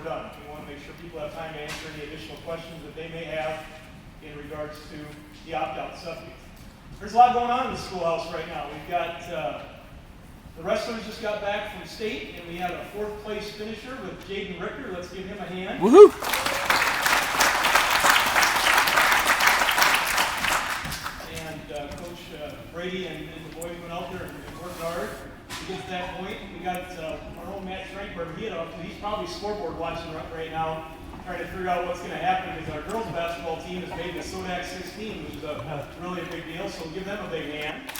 done. We want to make sure people have time to answer any additional questions that they may have in regards to the opt-out subject. There's a lot going on in the schoolhouse right now. We've got the wrestlers just got back from state, and we had a 4th place finisher with Jaden Richter. Let's give him a hand. Woohoo! And Coach Brady and the boys went out there and worked hard to get to that point. We got our own Matt Schrankberg. He's probably scoreboard watching right now, trying to figure out what's going to happen because our girls basketball team has made the Sodak 16, which is really a big deal. So we'll give them a big hand.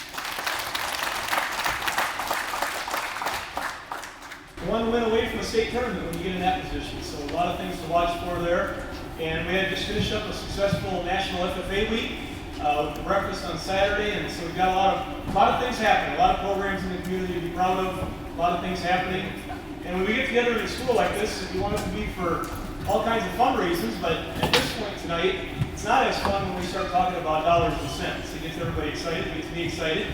One win away from a state tournament when you get in that position. So a lot of things to watch for there. And we had just finished up a successful National FFA week with the breakfast on Saturday. And so we've got a lot of things happening, a lot of programs in the community to be proud of, a lot of things happening. And when we get together in a school like this, we want it to be for all kinds of fun reasons, but at this point tonight, it's not as fun when we start talking about dollars and cents. It gets everybody excited, it gets me excited.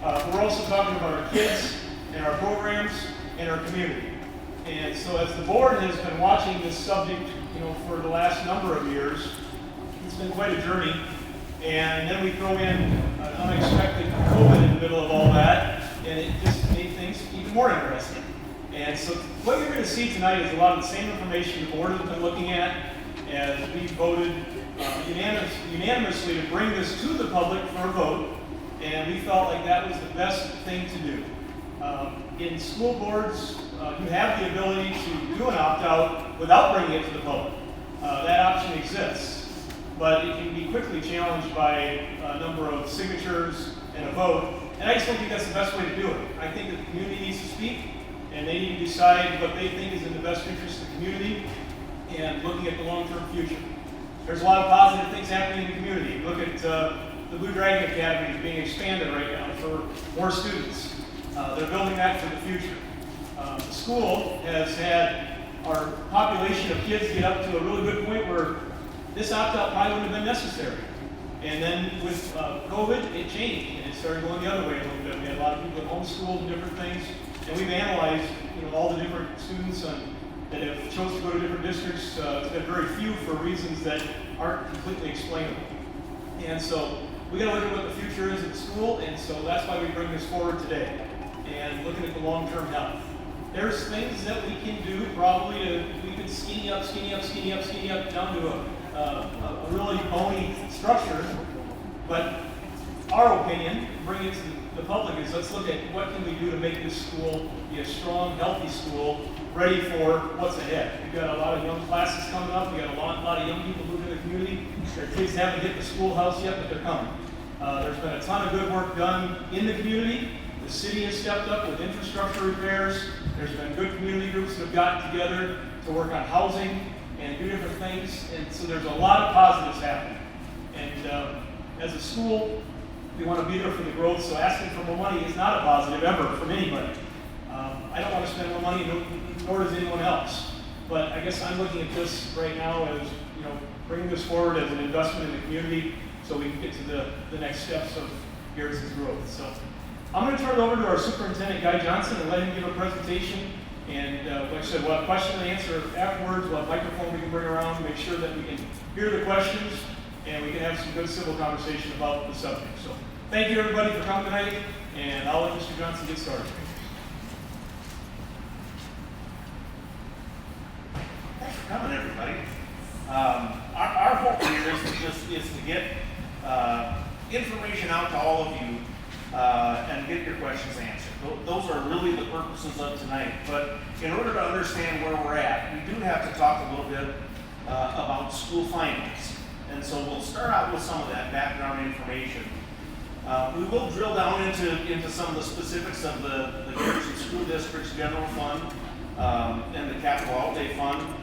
We're also talking about our kids and our programs and our community. And so as the board has been watching this subject, for the last number of years, it's been quite a journey. And then we throw in an unexpected COVID in the middle of all that, and it just made things even more interesting. And so what you're going to see tonight is a lot of the same information the board has been looking at as we voted unanimously to bring this to the public for a vote, and we felt like that was the best thing to do. In school boards, you have the ability to do an opt-out without bringing it to the public. That option exists, but it can be quickly challenged by a number of signatures and a vote, and I just don't think that's the best way to do it. I think that the community needs to speak, and they need to decide what they think is in the best interest of the community and looking at the long-term future. There's a lot of positive things happening in the community. Look at the Blue Dragon Academy being expanded right now for more students. They're building that for the future. The school has had our population of kids get up to a really good point where this opt-out probably wouldn't have been necessary. And then with COVID, it changed, and it started going the other way a little bit. We had a lot of people at homeschooled and different things, and we've analyzed all the different students that have chosen to go to different districts. It's been very few for reasons that aren't completely explainable. And so we got to look at what the future is at school, and so that's why we bring this forward today. And looking at the long-term health. There's things that we can do probably we can skinny up down to a really bony structure. But our opinion, bring it to the public, is let's look at what can we do to make this school be a strong, healthy school, ready for what's ahead. We've got a lot of young classes coming up. We've got a lot of young people moving to the community. Their kids haven't hit the schoolhouse yet, but they're coming. There's been a ton of good work done in the community. The city has stepped up with infrastructure repairs. There's been good community groups that have gotten together to work on housing and do different things. And so there's a lot of positives happening. And as a school, we want to be there for the growth, so asking for more money is not a positive ever from anybody. I don't want to spend more money, nor does anyone else. But I guess I'm looking at this right now as, bringing this forward as an investment in the community so we can get to the next steps of Garrison's growth. So I'm going to turn it over to our superintendent, Guy Johnson, and let him give a presentation. And like I said, we'll have question and answer afterwards. We'll have a microphone we can bring around, make sure that we can hear the questions, and we can have some good civil conversation about the subject. So thank you, everybody, for coming tonight, and I'll let Mr. Johnson get started. Thanks for coming, everybody. Our hope here is to get information out to all of you and get your questions answered. Those are really the purposes of tonight. But in order to understand where we're at, we do have to talk a little bit about school finance. And so we'll start out with some of that background information. We will drill down into some of the specifics of the Garrison School District's general fund and the capital outlay fund.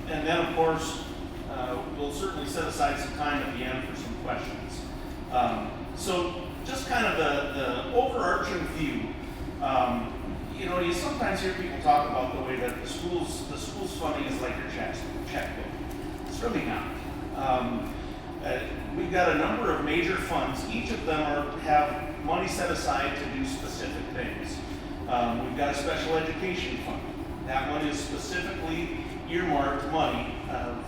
And then, of course, we'll certainly set aside some time at the end for some questions. So just kind of the overarching view. You sometimes hear people talk about the way that the school's funding is like your checkbook. It's really not. We've got a number of major funds. Each of them have money set aside to do specific things. We've got a special education fund. That one is specifically earmarked money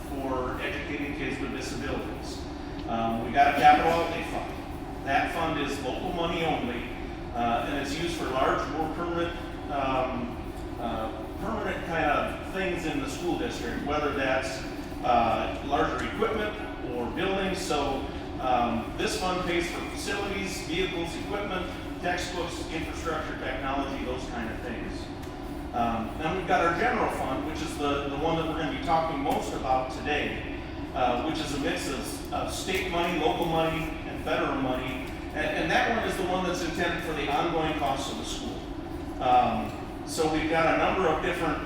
for educating kids with disabilities. We got a capital outlay fund. That fund is local money only, and it's used for large, more permanent kind of things in the school district, whether that's larger equipment or buildings. So this fund pays for facilities, vehicles, equipment, textbooks, infrastructure, technology, those kind of things. Then we've got our general fund, which is the one that we're going to be talking most about today, which is a mix of state money, local money, and federal money. And that one is the one that's intended for the ongoing costs of the school. So we've got a number of different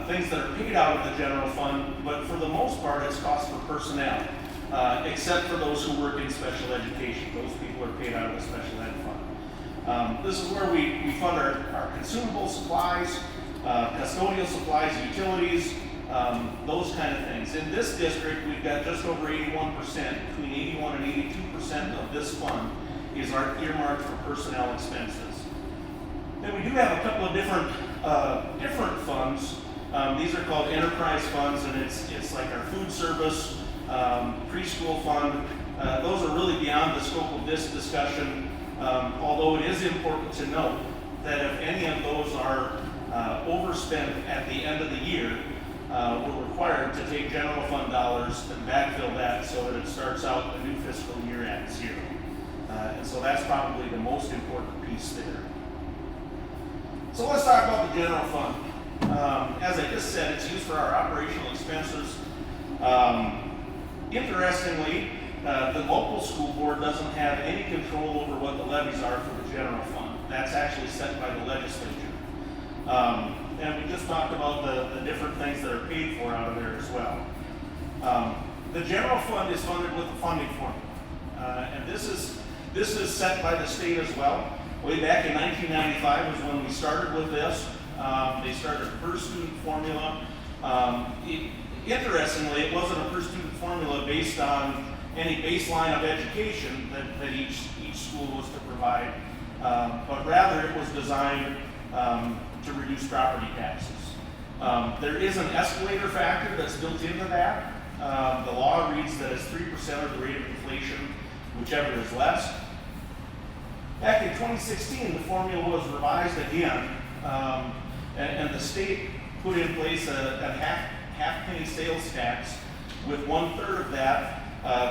things that are paid out of the general fund, but for the most part, it's cost for personnel, except for those who work in special education. Those people are paid out of the special ed fund. This is where we fund our consumable supplies, custodial supplies, utilities, those kind of things. In this district, we've got just over 81%, between 81 and 82% of this fund is our earmarked for personnel expenses. Then we do have a couple of different funds. These are called enterprise funds, and it's like our food service, preschool fund. Those are really beyond the scope of this discussion, although it is important to note that if any of those are overspent at the end of the year, we're required to take general fund dollars and backfill that so that it starts out the new fiscal year at zero. And so that's probably the most important piece there. So let's talk about the general fund. As I just said, it's used for our operational expenses. Interestingly, the local school board doesn't have any control over what the levies are for the general fund. That's actually set by the legislature. And we just talked about the different things that are paid for out of there as well. The general fund is funded with a funding formula. And this is set by the state as well. Way back in 1995 was when we started with this. They started a per student formula. Interestingly, it wasn't a per student formula based on any baseline of education that each school was to provide, but rather it was designed to reduce property taxes. There is an escalator factor that's built into that. The law reads that it's 3% of the rate of inflation, whichever is less. Back in 2016, the formula was revised again, and the state put in place a half penny sales tax, with 1/3 of that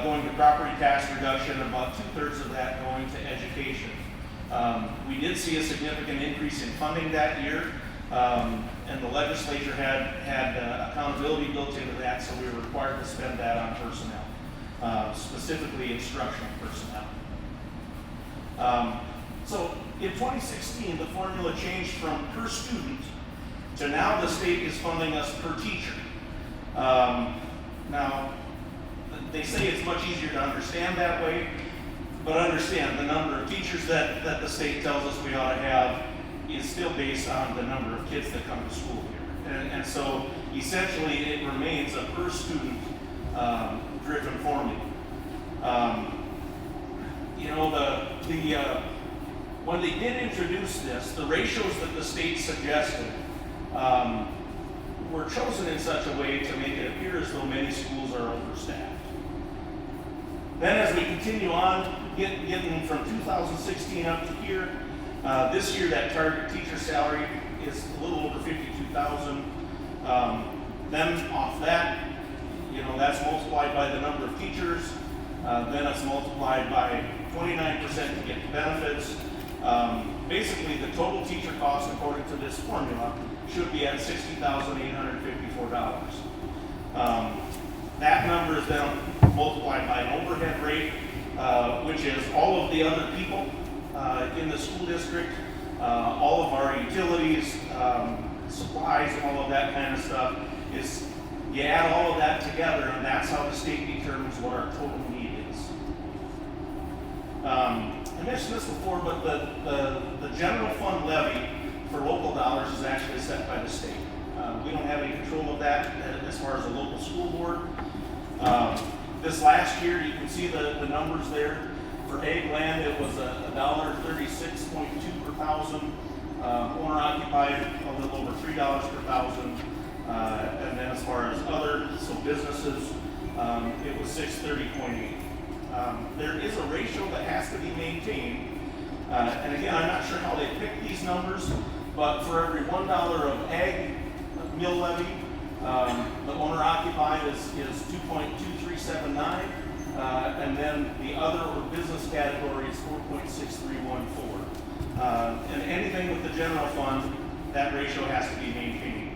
going to property tax reduction, and about 2/3 of that going to education. We did see a significant increase in funding that year, and the legislature had accountability built into that, so we were required to spend that on personnel, specifically instructional personnel. So in 2016, the formula changed from per student to now the state is funding us per teacher. Now, they say it's much easier to understand that way, but understand the number of teachers that the state tells us we ought to have is still based on the number of kids that come to school here. And so essentially it remains a per student driven formula. When they did introduce this, the ratios that the state suggested were chosen in such a way to make it appear as though many schools are overstaffed. Then as we continue on, getting from 2016 up to here, this year that target teacher salary is a little over $52,000. Then off that, that's multiplied by the number of teachers. Then it's multiplied by 29% to get the benefits. Basically, the total teacher cost, according to this formula, should be at $60,854. That number is then multiplied by an overhead rate, which is all of the other people in the school district, all of our utilities, supplies, and all of that kind of stuff. You add all of that together, and that's how the state determines what our total need is. I mentioned this before, but the general fund levy for local dollars is actually set by the state. We don't have any control of that as far as a local school board. This last year, you can see the numbers there. For ag land, it was $1.36.2 per thousand. Owner occupied, a little over $3 per thousand. And then businesses, it was 630.8. There is a ratio that has to be maintained, and again, I'm not sure how they pick these numbers, but for every $1 of ag mill levy, the owner occupied is 2.2379, and then the other or business category is 4.6314. And anything with the general fund, that ratio has to be maintained.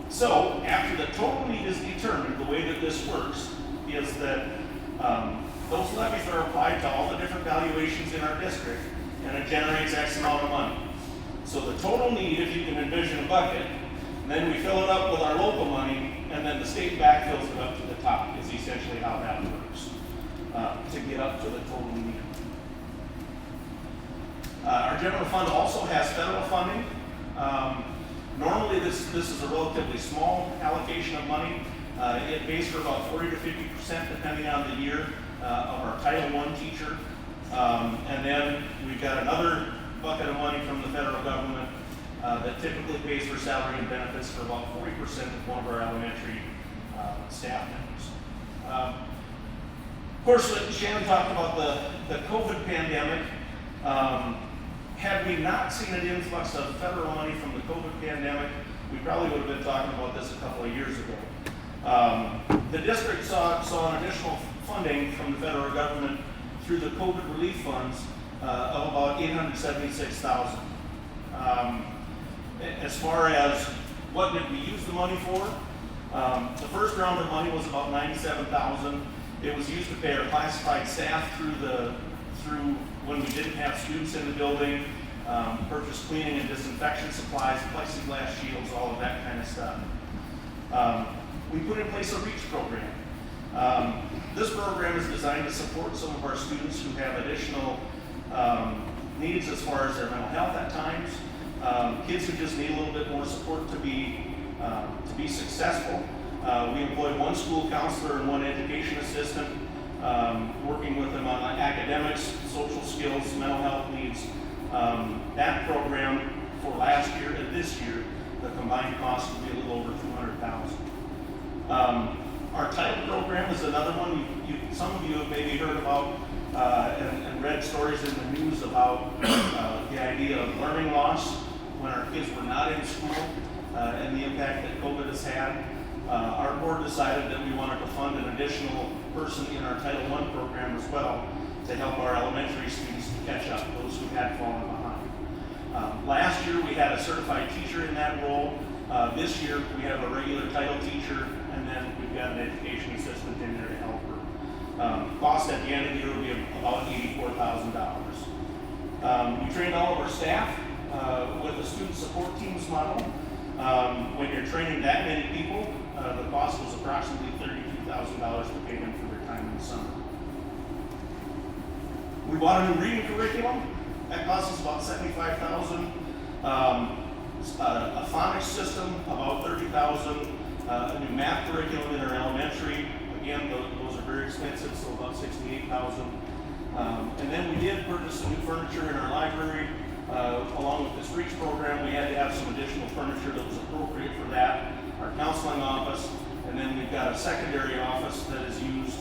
So after the total need is determined, the way that this works is that those levies are applied to all the different valuations in our district, and it generates X amount of money. So the total need, if you can envision a bucket, then we fill it up with our local money, and then the state backfills it up to the top, is essentially how that works, to get up to the total need. Our general fund also has federal funding. Normally this is a relatively small allocation of money. It pays for about 40 to 50% depending on the year of our Title I teacher. And then we've got another bucket of money from the federal government that typically pays for salary and benefits for about 40% of one of our elementary staff members. Of course, Shannon talked about the COVID pandemic. Had we not seen an influx of federal money from the COVID pandemic, we probably would have been talking about this a couple of years ago. The district saw an additional funding from the federal government through the COVID relief funds of about $876,000. As far as what did we use the money for, the first round of money was about $97,000. It was used to pay our classified staff through when we didn't have students in the building, purchase cleaning and disinfection supplies, plexiglass shields, all of that kind of stuff. We put in place a REACH program. This program is designed to support some of our students who have additional needs as far as their mental health at times, kids who just need a little bit more support to be successful. We employ one school counselor and one education assistant, working with them on academics, social skills, mental health needs. That program for last year and this year, the combined cost will be a little over $200,000. Our title program is another one some of you have maybe heard about and read stories in the news about the idea of learning loss when our kids were not in school and the impact that COVID has had. Our board decided that we wanted to fund an additional person in our Title I program as well to help our elementary students to catch up, those who had fallen behind. Last year we had a certified teacher in that role. This year we have a regular title teacher, and then we've got an education assistant in there to help her. Cost at the end of the year will be about $84,000. We trained all of our staff with a student support teams model. When you're training that many people, the cost was approximately $32,000 to pay them for their time in the summer. We bought a new reading curriculum. That cost us about $75,000. A phonics system, about $30,000. A new math curriculum in our elementary. Again, those are very expensive, so about $68,000. And then we did purchase some new furniture in our library. Along with this REACH program, we had to have some additional furniture that was appropriate for that. Our counseling office, and then we've got a secondary office that is used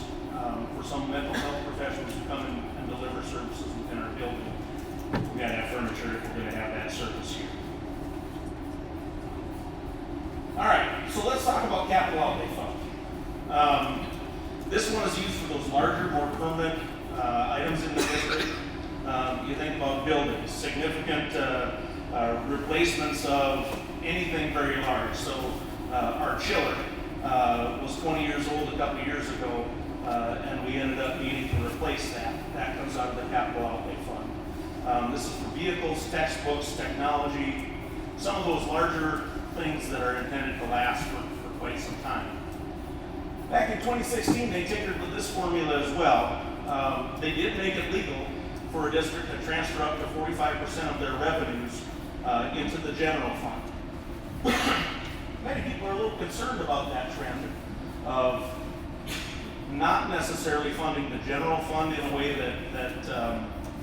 for some mental health professionals who come in and deliver services within our building. We gotta have furniture if we're gonna have that service here. All right, so let's talk about capital outlay fund. This one is used for those larger, more permanent items in the district. You think about buildings, significant replacements of anything very large. So our chiller was 20 years old a couple of years ago, and we ended up needing to replace that. That comes out of the capital outlay fund. This is for vehicles, textbooks, technology, some of those larger things that are intended to last for quite some time. Back in 2016, they tinkered with this formula as well. They did make it legal for a district to transfer up to 45% of their revenues into the general fund. Many people are a little concerned about that trend of not necessarily funding the general fund in a way that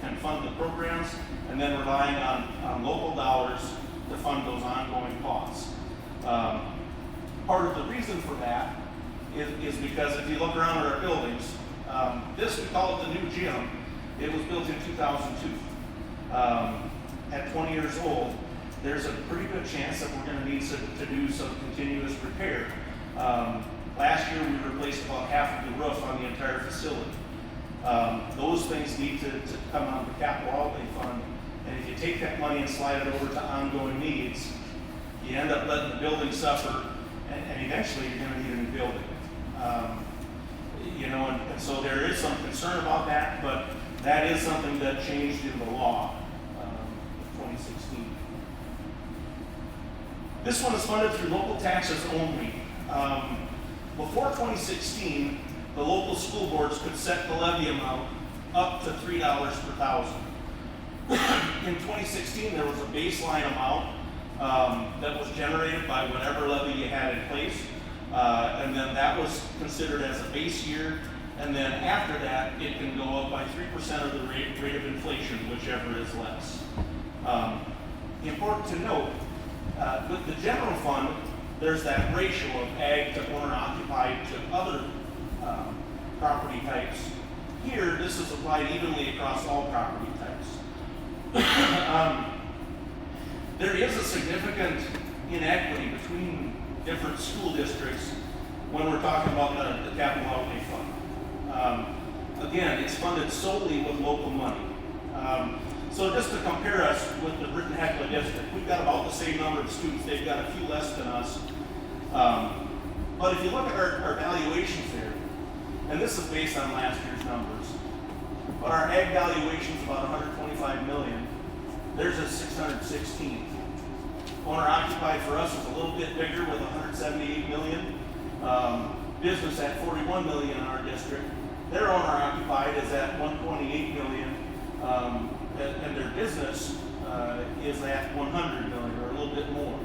can fund the programs, and then relying on local dollars to fund those ongoing costs. Part of the reason for that is because if you look around at our buildings, this, we call it the new gym. It was built in 2002. At 20 years old, there's a pretty good chance that we're going to need to do some continuous repair. Last year, we replaced about half of the roof on the entire facility. Those things need to come out of the capital outlay fund, and if you take that money and slide it over to ongoing needs, you end up letting the building suffer, and eventually you're going to need a new building. You know, and so there is some concern about that, but that is something that changed in the law of 2016. This one is funded through local taxes only. Before 2016, the local school boards could set the levy amount up to $3 per thousand. In 2016, there was a baseline amount that was generated by whatever levy you had in place, and then that was considered as a base year, and then after that, it can go up by 3% of the rate of inflation, whichever is less. Important to note, with the general fund, there's that ratio of ag to owner occupied to other property types. Here, this is applied evenly across all property types. There is a significant inequity between different school districts when we're talking about the capital outlay fund. Again, it's funded solely with local money. So just to compare us with the Britton-Hecla district, we've got about the same number of students. They've got a few less than us. But if you look at our valuations there, and this is based on last year's numbers, but our ag valuation is about 125 million. Theirs is 616. Owner occupied for us is a little bit bigger with 178 million. Business at 41 million in our district. Their owner occupied is at 128 million, and their business is at 100 million, or a little bit more,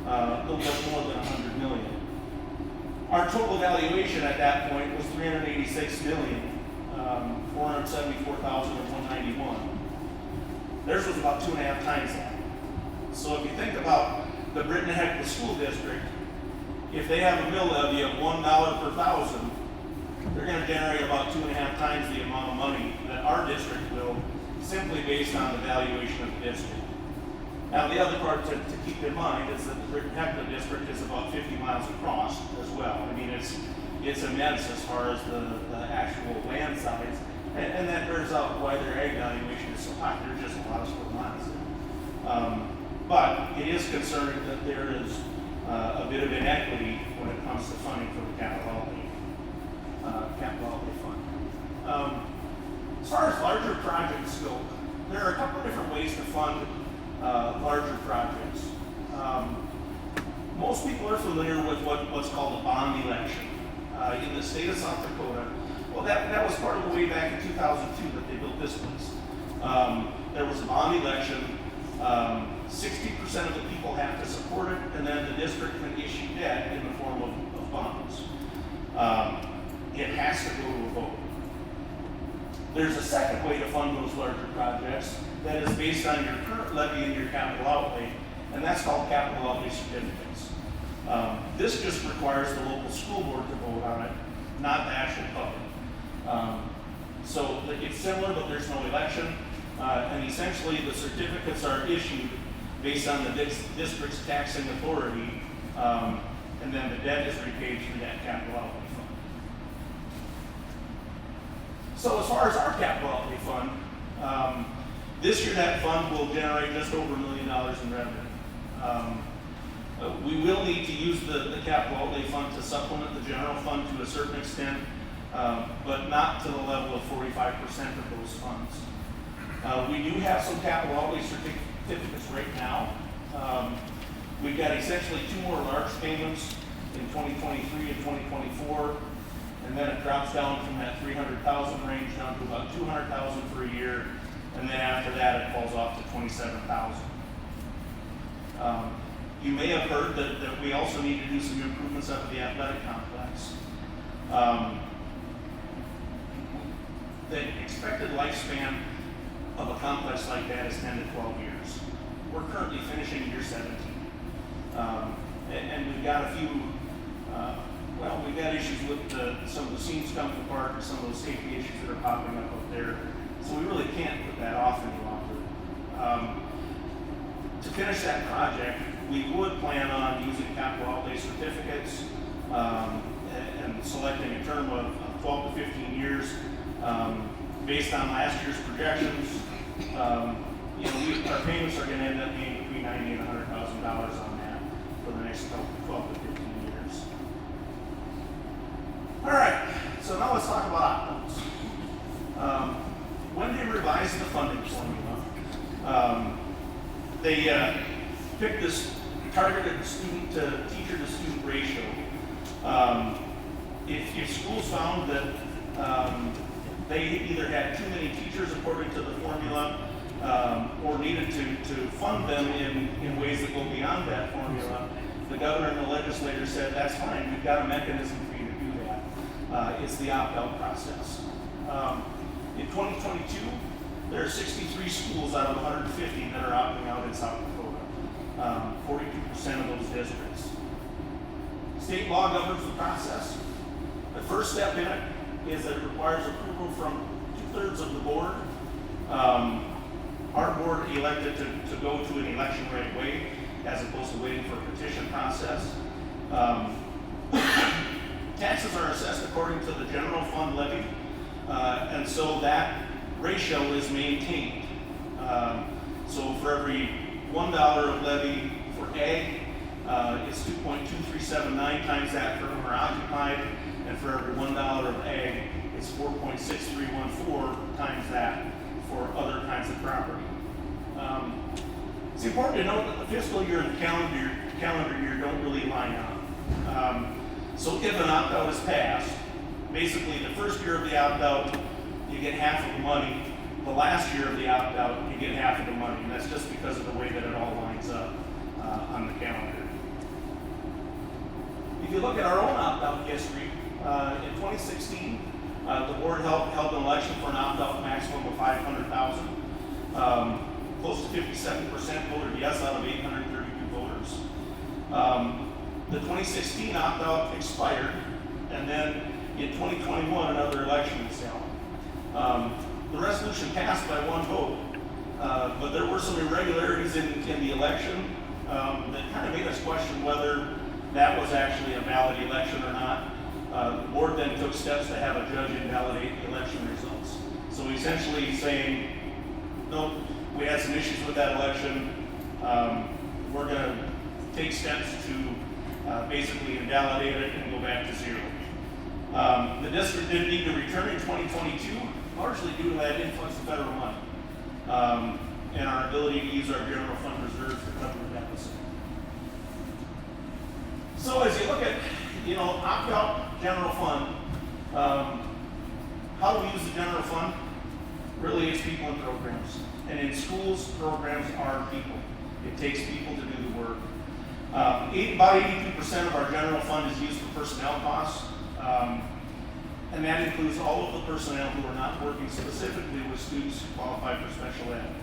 a little bit more than 100 million. Our total valuation at that point was 386 million, 474,191. Theirs was about 2.5 times that. So if you think about the Britton-Hecla School District, if they have a mill levy of $1 per thousand, they're going to generate about 2.5 times the amount of money that our district will, simply based on the valuation of the district. Now, the other part to keep in mind is that the Britton-Hecla district is about 50 miles across as well. I mean, it's immense as far as the actual land size, and that bears out why their ag valuation is so high. There's just a lot of square miles there. But it is concerning that there is a bit of inequity when it comes to funding for the capital outlay fund. As far as larger projects go, there are a couple of different ways to fund larger projects. Most people are familiar with what's called a bond election. In the state of South Dakota, well, that was part of the way back in 2002 that they built this place. There was a bond election. 60% of the people have to support it, and then the district can issue debt in the form of bonds. It has to go to a vote. There's a second way to fund those larger projects that is based on your current levy and your capital outlay, and that's called capital outlay certificates. This just requires the local school board to vote on it, not the actual public. So it's similar, but there's no election, and essentially the certificates are issued based on the district's taxing authority, and then the debt is repaid through that capital outlay fund. So as far as our capital outlay fund, this year that fund will generate just over $1 million in revenue. We will need to use the capital outlay fund to supplement the general fund to a certain extent, but not to the level of 45% of those funds. We do have some capital outlay certificates right now. We've got essentially 2 more large payments in 2023 and 2024, and then it drops down from that 300,000 range down to about 200,000 for a year, and then after that it falls off to 27,000. You may have heard that we also need to do some improvements up at the athletic complex. The expected lifespan of a complex like that is 10 to 12 years. We're currently finishing year 17. And we've got a few Well, we've got issues with some of the seams coming apart and some of those safety issues that are popping up there. So we really can't put that off any longer. To finish that project, we would plan on using capital outlay certificates and selecting a term of 12 to 15 years based on last year's projections. Our payments are going to end up being between $90,000 and $100,000 on that for the next 12 to 15 years. All right, so now let's talk about opt-outs. When they revised the funding formula, they picked this targeted student to teacher to student ratio. If schools found that they either had too many teachers according to the formula or needed to fund them in ways that go beyond that formula, the governor and the legislature said, that's fine, we've got a mechanism for you to do that. It's the opt-out process. In 2022, there are 63 schools out of 150 that are opting out in South Dakota, 42% of those districts. State law governs the process. The first step in it is that it requires approval from 2/3 of the board. Our board elected to go to an election right away as opposed to waiting for a petition process. Taxes are assessed according to the general fund levy, and so that ratio is maintained. So for every $1 of levy for ag, it's 2.2379 times that for owner occupied, and for every $1 of ag, it's 4.6314 times that for other kinds of property. It's important to note that the fiscal year and the calendar year don't really line up. So if an opt-out is passed, basically the first year of the opt-out, you get half of the money. The last year of the opt-out, you get half of the money, and that's just because of the way that it all lines up on the calendar. If you look at our own opt-out history, in 2016, the board held an election for an opt-out maximum of 500,000. Close to 57% voted yes out of 832 voters. The 2016 opt-out expired, and then in 2021, another election was held. The resolution passed by 1 vote, but there were some irregularities in the election that kind of made us question whether that was actually a valid election or not. The board then took steps to have a judge invalidate the election results. So essentially saying, no, we had some issues with that election. We're going to take steps to basically invalidate it and go back to zero. The district did need to return in 2022, largely due to that influx of federal money and our ability to use our general fund reserves to cover the deficit. So as you look at, opt-out general fund, how do we use the general fund? Really, it's people and programs. And in schools, programs are people. It takes people to do the work. About 82% of our general fund is used for personnel costs. And that includes all of the personnel who are not working specifically with students who qualify for special ed.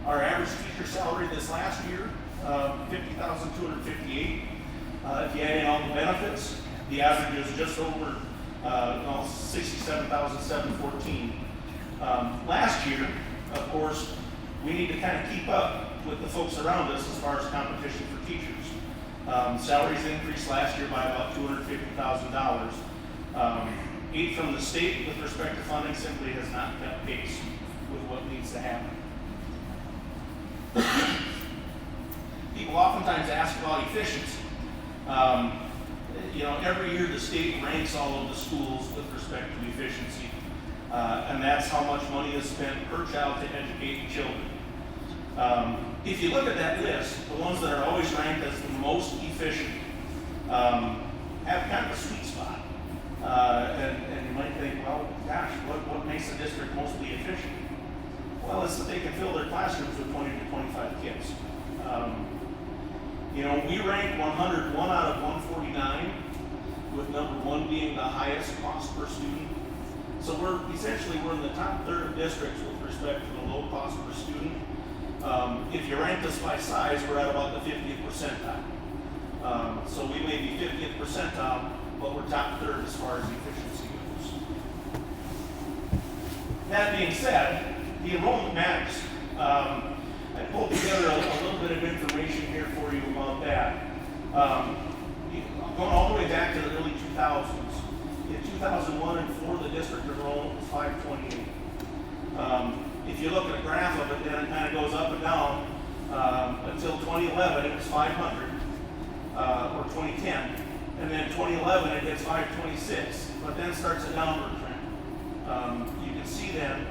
Our average teacher salary this last year, $50,258. If you add in all the benefits, the average is just over $67,714. Last year, of course, we need to kind of keep up with the folks around us as far as competition for teachers. Salaries increased last year by about $250,000. Aid from the state with respect to funding simply has not kept pace with what needs to happen. People oftentimes ask about efficiency. Every year the state ranks all of the schools with respect to efficiency, and that's how much money is spent per child to educate children. If you look at that list, the ones that are always ranked as the most efficient have kind of a sweet spot. And you might think, well, gosh, what makes a district mostly efficient? Well, it's that they can fill their classrooms with 20 to 25 kids. We rank 101 out of 149, with number 1 being the highest cost per student. So we're in the top third of districts with respect to the low cost per student. If you rank us by size, we're at about the 50th percentile. So we may be 50th percentile but we're top third as far as efficiency goes. That being said, the enrollment matters. I pulled together a little bit of information here for you about that. Going all the way back to the early 2000s, in 2001 and 4, the district enrollment was 528. If you look at a graph of it, then it kind of goes up and down until 2011, it was 500, or 2010. And then 2011, it hits 526, but then starts a downward trend. You can see then,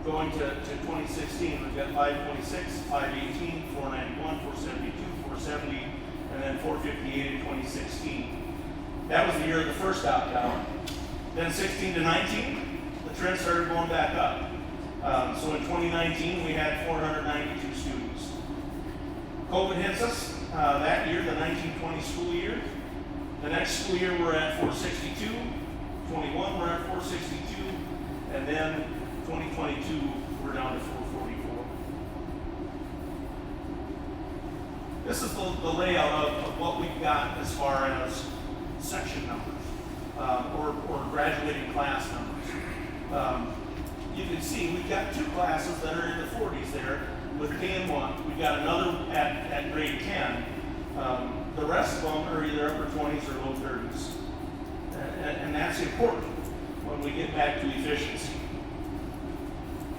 going to 2016, we've got 526, 518, 491, 472, 470, and then 458 in 2016. That was the year of the first opt-out. Then 16 to 19, the trend started going back up. So in 2019, we had 492 students. COVID hits us that year, the 1920 school year. The next school year, we're at 462. 21, we're at 462. And then 2022, we're down to 444. This is the layout of what we've got as far as section numbers or graduating class numbers. You can see we've got 2 classes that are in the 40s there with K and 1. We've got another at grade 10. The rest of them are either upper 20s or low 30s. And that's important when we get back to efficiency.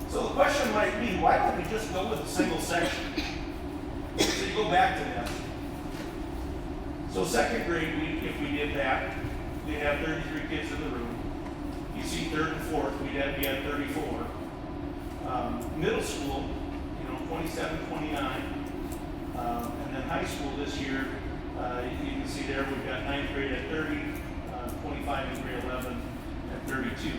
So the question might be, why don't we just go with a single section? So you go back to this. So second grade, if we did that, we'd have 33 kids in the room. You see third and fourth, we had 34. Middle school, 27, 29. And then high school this year, you can see there we've got 9th grade at 30, 25 in grade 11 at 32.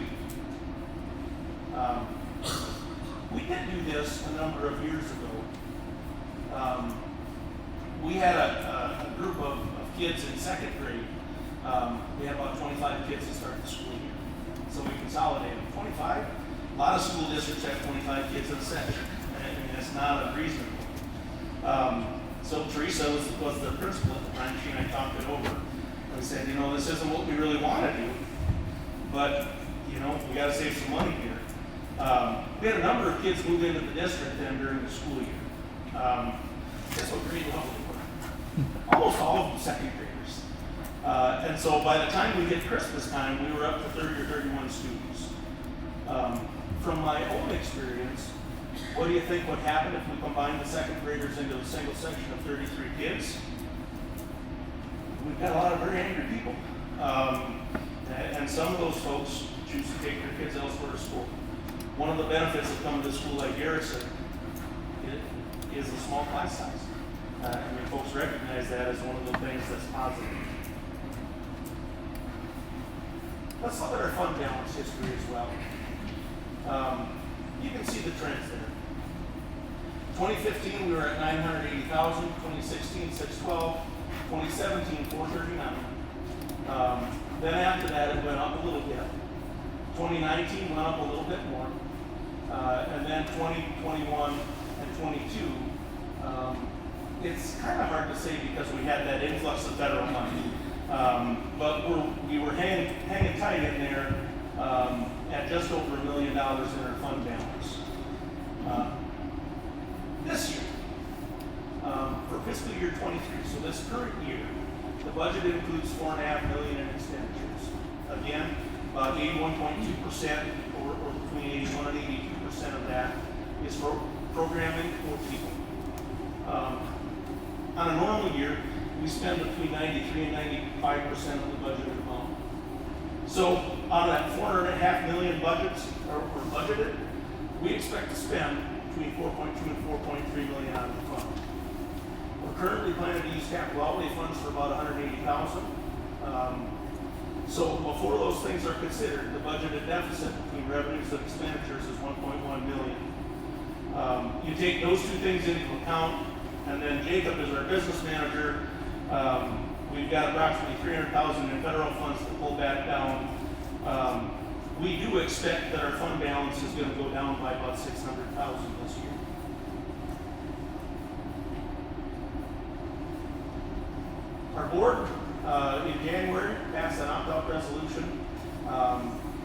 We did do this a number of years ago. We had a group of kids in second grade. We had about 25 kids to start the school year. So we consolidated 25. A lot of school districts have 25 kids in a section, and it's not unreasonable. So Teresa was the principal at the time. She and I talked it over. We said, this isn't what we really want to do, but we got to save some money here. We had a number of kids move into the district then during the school year. Guess what grade level they were? Almost all of them second graders. And so by the time we hit Christmas time, we were up to 30 or 31 students. From my own experience, what do you think would happen if we combined the second graders into a single section of 33 kids? We've got a lot of very angry people. And some of those folks choose to take their kids elsewhere to school. One of the benefits of coming to a school like Garrison is a small class size. Folks recognize that as one of the things that's positive. Let's look at our fund balance history as well. You can see the trends there. 2015, we were at 980,000. 2016, 612. 2017, 439. Then after that, it went up a little bit. 2019 went up a little bit more. And then 2021 and 22, it's kind of hard to say because we had that influx of federal money. But we were hanging tight in there at just over $1 million in our fund balance. This year, for fiscal year 23, so this current year, the budget includes $4.5 million in expenditures. Again, about 81.2%, or between 81 and 82% of that is for programming or people. On a normal year, we spend between 93 and 95% of the budgeted amount. So out of that $4.5 million budgets or budgeted, we expect to spend between 4.2 and 4.3 million out of the fund. We're currently planning to use capital outlay funds for about 180,000. So before those things are considered, the budgeted deficit between revenues and expenditures is 1.1 million. You take those two things into account, and then Jacob is our business manager. We've got approximately 300,000 in federal funds to pull back down. We do expect that our fund balance is going to go down by about 600,000 this year. Our board in January, passed an opt-out resolution,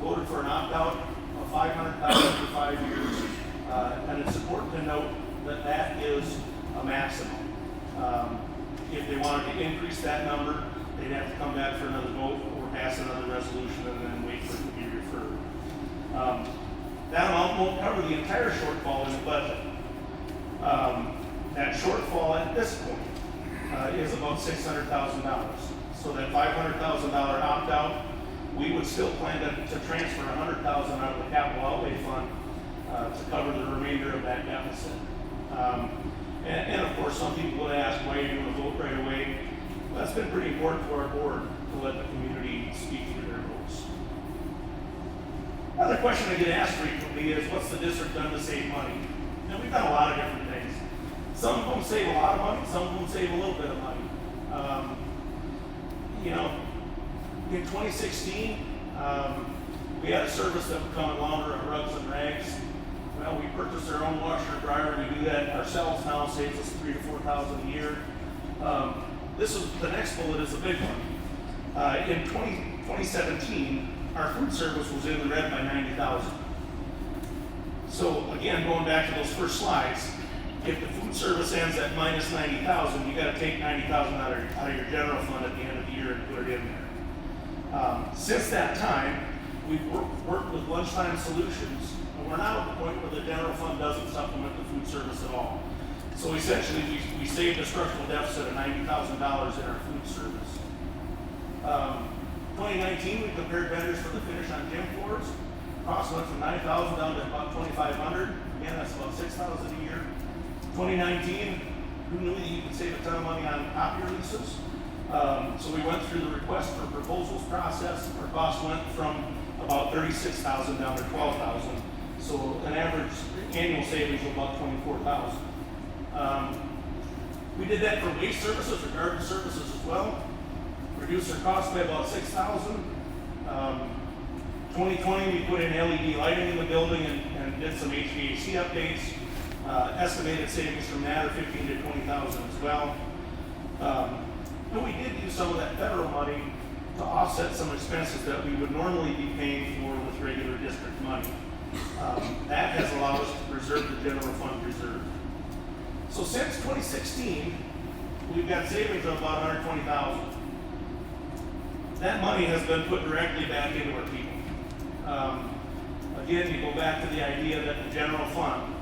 voted for an opt-out of $500,000 for 5 years, and it's important to note that that is a maximum. If they wanted to increase that number, they'd have to come back for another vote or pass another resolution and then wait for it to be referred. That amount won't cover the entire shortfall in the budget. That shortfall at this point is about $600,000. So that $500,000 opt-out, we would still plan to transfer $100,000 out of the capital outlay fund to cover the remainder of that deficit. And of course, some people would ask, why are you doing a vote right away? Well, that's been pretty important to our board to let the community speak through their votes. Another question I get asked frequently is, what's the district done to save money? And we've done a lot of different things. Some of them save a lot of money, some of them save a little bit of money. In 2016, we had a service that would come in launder and rugs and rags. Well, we purchased our own washer and dryer. We do that ourselves now, saves us $3,000 to $4,000 a year. The next bullet is a big one. In 2017, our food service was in the red by $90,000. So again, going back to those first slides, if the food service ends at minus $90,000, you got to take $90,000 out of your general fund at the end of the year and put it in there. Since that time, we've worked with Lunchtime Solutions, and we're now at the point where the general fund doesn't supplement the food service at all. So essentially, we saved a structural deficit of $90,000 in our food service. 2019, we compared vendors for the finish on gym floors. Cost went from $9,000 down to about $2,500. Again, that's about $6,000 a year. 2019, who knew that you could save a ton of money on copier leases? So we went through the request for proposals process. Our cost went from about $36,000 down to $12,000. So an average annual savings of about $24,000. We did that for waste services or garden services as well. Reduced our cost by about $6,000. 2020, we put in LED lighting in the building and did some HVAC updates. Estimated savings from that are $15,000 to $20,000 as well. And we did use some of that federal money to offset some expenses that we would normally be paying for with regular district money. That has allowed us to preserve the general fund reserve. So since 2016, we've got savings of about $120,000. That money has been put directly back into our people. Again, you go back to the idea that the general fund,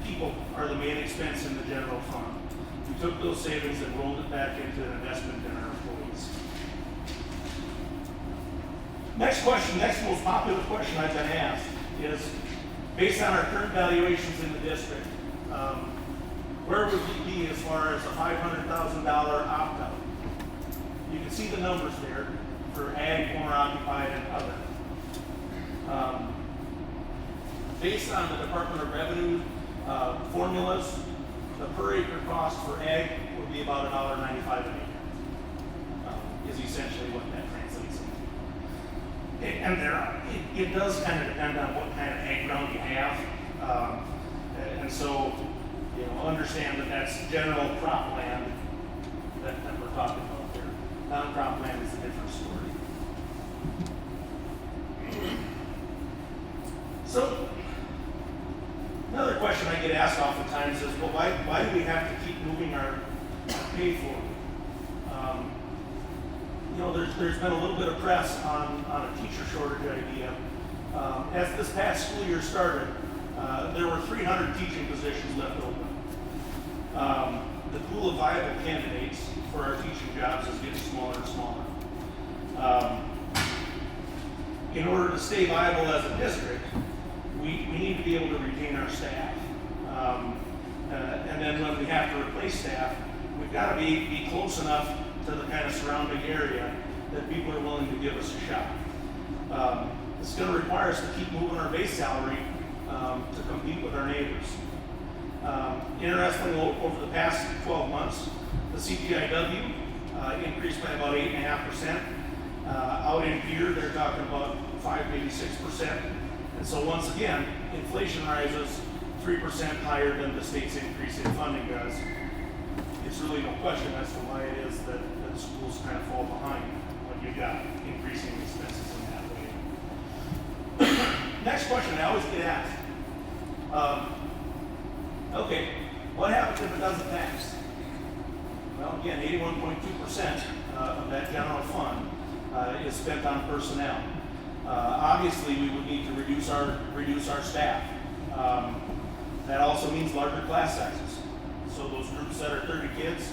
people are the main expense in the general fund. We took those savings and rolled it back into an investment in our employees. Next most popular question I've been asked is, based on our current valuations in the district, where would we be as far as a $500,000 opt-out? You can see the numbers there for ag, owner-occupied, and other. Based on the Department of Revenue formulas, the per acre cost for ag would be about $1.95 an acre, is essentially what that translates into. And it does kind of depend on what kind of ag ground you have. And so, understand that that's general cropland that we're talking about there. Non-cropland is a different story. So, another question I get asked oftentimes is, well, why do we have to keep moving our pay forward? There's been a little bit of press on a teacher shortage idea. As this past school year started, there were 300 teaching positions left open. The pool of viable candidates for our teaching jobs is getting smaller and smaller. In order to stay viable as a district, we need to be able to retain our staff. And then when we have to replace staff, we've got to be close enough to the kind of surrounding area that people are willing to give us a shot. It's going to require us to keep moving our base salary to compete with our neighbors. Interestingly, over the past 12 months, the CPIW increased by about 8.5%. Out in here, they're talking about 5, maybe 6%. And so once again, inflation rises 3% higher than the state's increase in funding does. It's really no question as to why it is that that schools kind of fall behind when you've got increasing expenses in that way. Next question I always get asked. Okay, what happens if it doesn't pass? Well, again, 81.2% of that general fund is spent on personnel. Obviously, we would need to reduce our staff. That also means larger class sizes. So those groups that are 30 kids,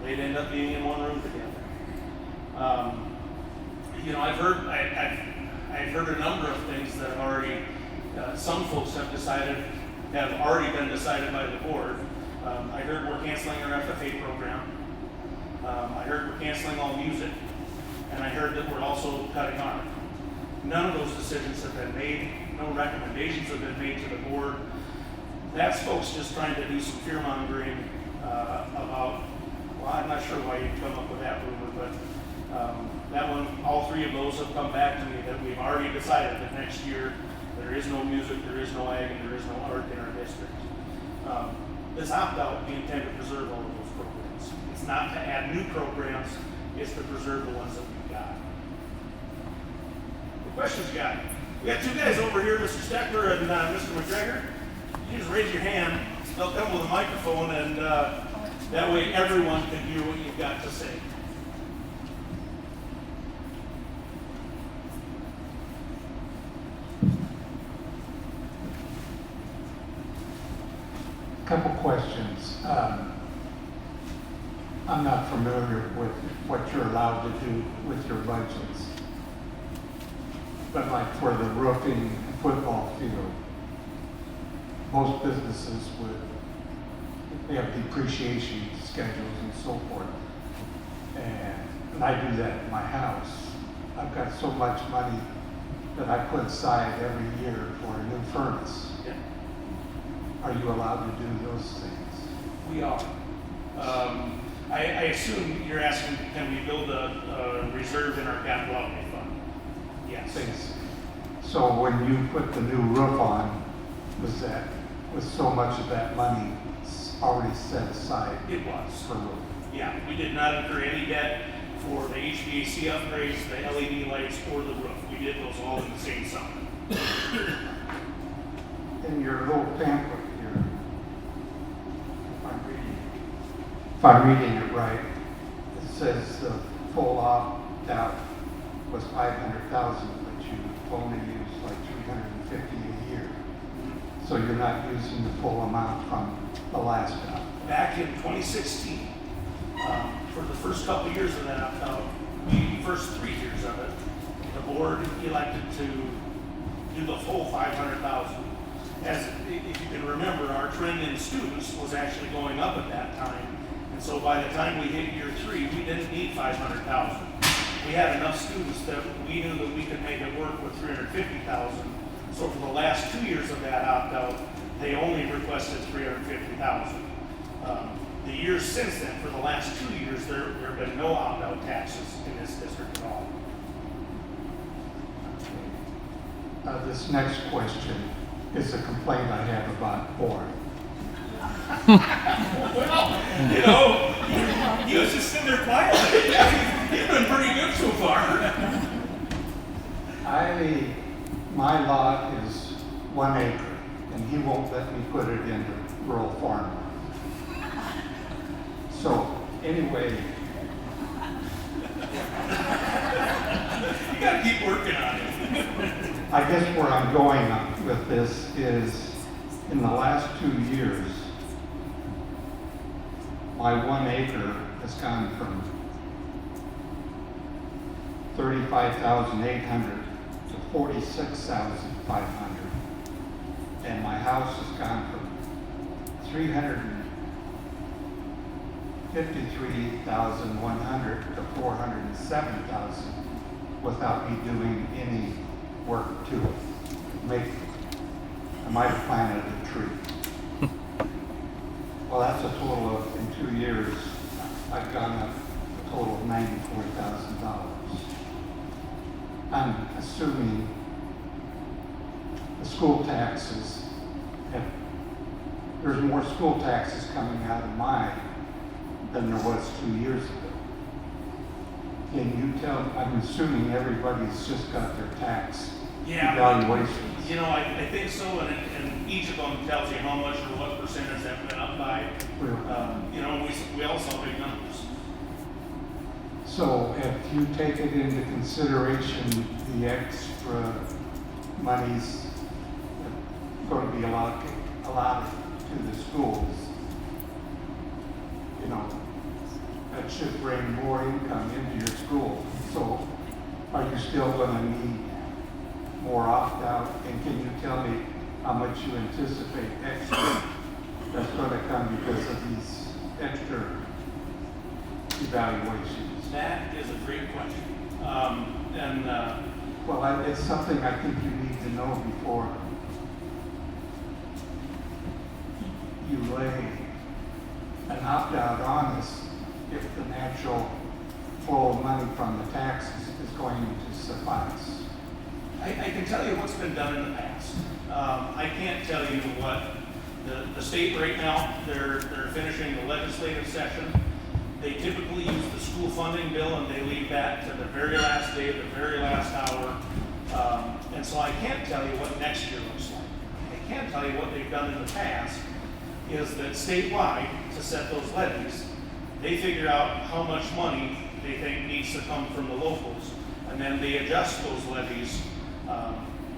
they'd end up being in one room together. You know, I've heard a number of things that have already, some folks have already been decided by the board. I heard we're canceling our FFA program. I heard we're canceling all music. And I heard that we're also cutting art. None of those decisions have been made. No recommendations have been made to the board. That's folks just trying to do some fear mongering about, well, I'm not sure why you'd come up with that rumor, but that one, all three of those have come back to me that we've already decided that next year there is no music, there is no ag, and there is no art in our district. This opt-out, we intend to preserve all of those programs. It's not to add new programs, it's to preserve the ones that we've got. The questions you got? We got two guys over here, Mr. Steckler and Mr. McGregor. You just raise your hand, they'll come with a microphone, and that way everyone can hear what you've got to say. Couple questions. I'm not familiar with what you're allowed to do with your budgets. But like for the roofing football field, most businesses they have depreciation schedules and so forth. And I do that in my house. I've got so much money that I put aside every year for a new furnace. Yeah. Are you allowed to do those things? We are. I assume you're asking, can we build a reserve in our capital outlay fund? Yes. Things. So when you put the new roof on, was so much of that money already set aside? It was. For roof? Yeah, we did not incur any debt for the HVAC upgrades, the LED lights, or the roof. We did those all in the same summer. In your little pamphlet here, if I'm reading it right, it says the full opt-out was $500,000, but you only used like $350 a year. So you're not using the full amount from the last opt-out. Back in 2016, for the first couple of years of that opt-out, first 3 years of it, the board elected to do the full $500,000. As if you can remember, our trend in students was actually going up at that time. And so by the time we hit year 3, we didn't need $500,000. We had enough students that we knew that we could make it work with $350,000. So for the last 2 years of that opt-out, they only requested $350,000. The years since then, for the last 2 years, there have been no opt-out taxes in this district at all. This next question is a complaint I have about board. Well, you know, you was just sitting there quietly. You've been pretty good so far. My lot is 1 acre, and he won't let me put it into rural farm. So, anyway. You gotta keep working on it. I guess where I'm going with this is, in the last 2 years, my 1 acre has gone from 35,800 to 46,500, and my house has gone from 353,100 to 407,000 without me doing any work to it. I might have planted a tree. Well, that's a total of, in 2 years, I've gone up a total of $94,000. I'm assuming the school taxes there's more school taxes coming out of mine than there was 2 years ago. Can you tell, I'm assuming everybody's just got their tax Yeah. evaluations. You know, I think so, and each of them tells you how much or what percentage that went up by. You know, we all saw big numbers. So if you take it into consideration, the extra monies going to be allotted to the schools, you know, that should bring more income into your school. So are you still going to need more opt-out? And can you tell me how much you anticipate extra that's going to come because of these extra evaluations? That is a great question. Well, it's something I think you need to know before you lay an opt-out on us if the natural flow of money from the taxes is going to suffice. I can tell you what's been done in the past. I can't tell you what the state right now, they're finishing the legislative session. They typically use the school funding bill and they leave that to the very last day, the very last hour. And so I can't tell you what next year looks like. I can tell you what they've done in the past is that statewide, to set those levies, they figure out how much money they think needs to come from the locals, and then they adjust those levies.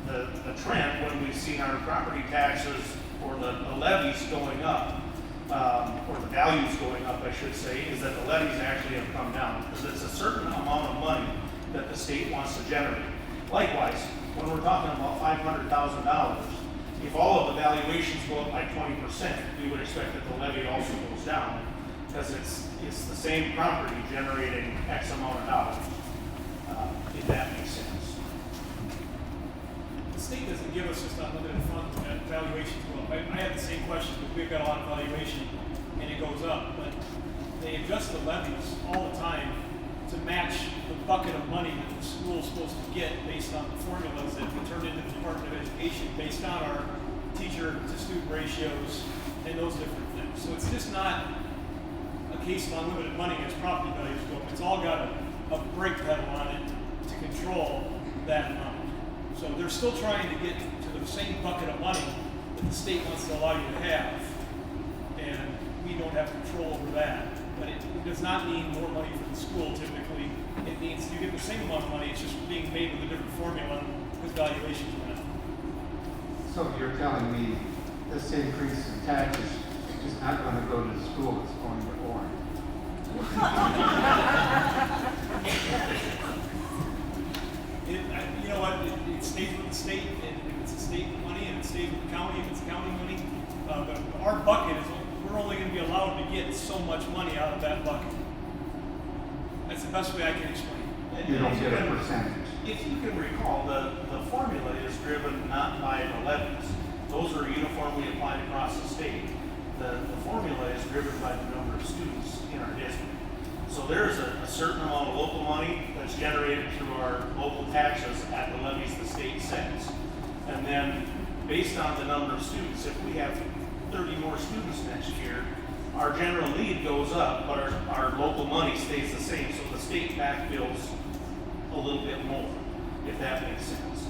The trend when we've seen our property taxes or the levies going up, or the values going up, I should say, is that the levies actually have come down because it's a certain amount of money that the state wants to generate. Likewise, when we're talking about $500,000, if all of the valuations go up by 20%, we would expect that the levy also goes down because it's the same property generating X amount of dollars, if that makes sense. The state doesn't give us just unlimited funds when valuations go up. I have the same question, but we've got a lot of valuation and it goes up, but they adjust the levies all the time to match the bucket of money that the school is supposed to get based on the formulas that we turn into the Department of Education based on our teacher to student ratios and those different things. So it's just not a case of unlimited money as property values go up. It's all got a brake pedal on it to control that amount. So they're still trying to get to the same bucket of money that the state wants to allow you to have. And we don't have control over that. But it does not mean more money for the school typically. It means you get the same amount of money, it's just being made with a different formula because valuations went up. So you're telling me this increase in taxes is not going to go to the school, it's going to Orange? You know what, it stays with the state, and if it's a state money, and it stays with the county, if it's county money. But our bucket is, we're only going to be allowed to get so much money out of that bucket. That's the best way I can explain it. You don't get a percentage. If you can recall, the formula is driven not by the levies. Those are uniformly applied across the state. The formula is driven by the number of students in our district. So there's a certain amount of local money that's generated through our local taxes at the levies the state sets. And then based on the number of students, if we have 30 more students next year, our general need goes up, but our local money stays the same. So the state backfills a little bit more, if that makes sense.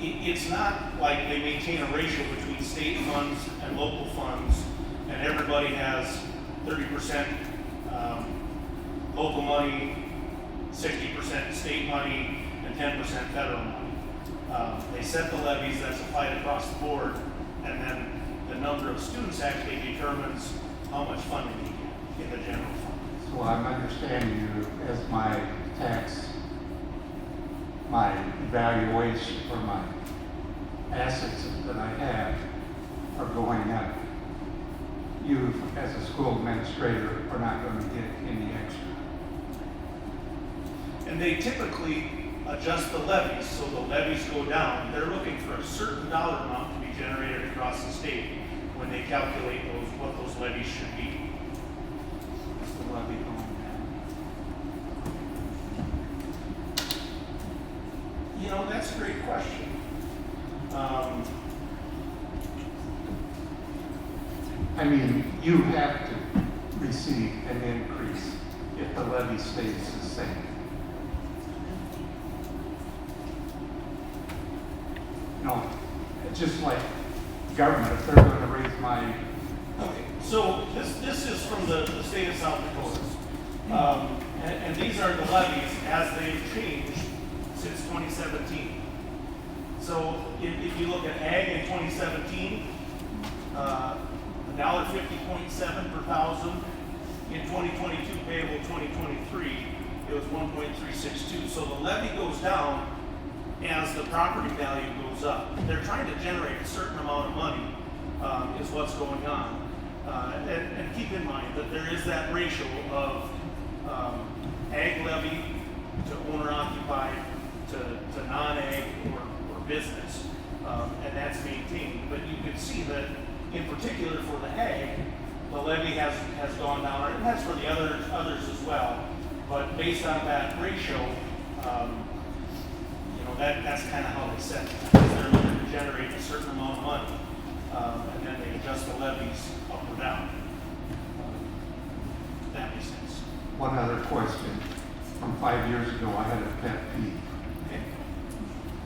It's not like they maintain a ratio between state funds and local funds, and everybody has 30% local money, 60% state money, and 10% federal money. They set the levies that's applied across the board, and then the number of students actually determines how much funding you get in the general fund. So I'm understanding you as my tax, my evaluation for my assets that I have are going up. You, as a school administrator, are not going to get any extra. And they typically adjust the levies, so the levies go down. They're looking for a certain dollar amount to be generated across the state when they calculate what those levies should be. What's the levy going down? You know, that's a great question. I mean, you have to receive an increase if the levy stays the same. You know, it's just like government, if they're gonna raise my, Okay, so this is from the state of South Dakota. And these are the levies as they've changed since 2017. So if you look at ag in 2017, $1.50.7 per thousand. In 2022 payable 2023, it was 1.362. So the levy goes down as the property value goes up. They're trying to generate a certain amount of money, is what's going on. And keep in mind that there is that ratio of ag levy to owner occupied to non-ag or business, and that's maintained. But you can see that in particular for the ag, the levy has gone down, and that's for the others as well. But based on that ratio, that's kind of how they set it. They're looking to generate a certain amount of money, and then they adjust the levies up or down. If that makes sense. one other question. From 5 years ago, I had a pet peeve. Okay.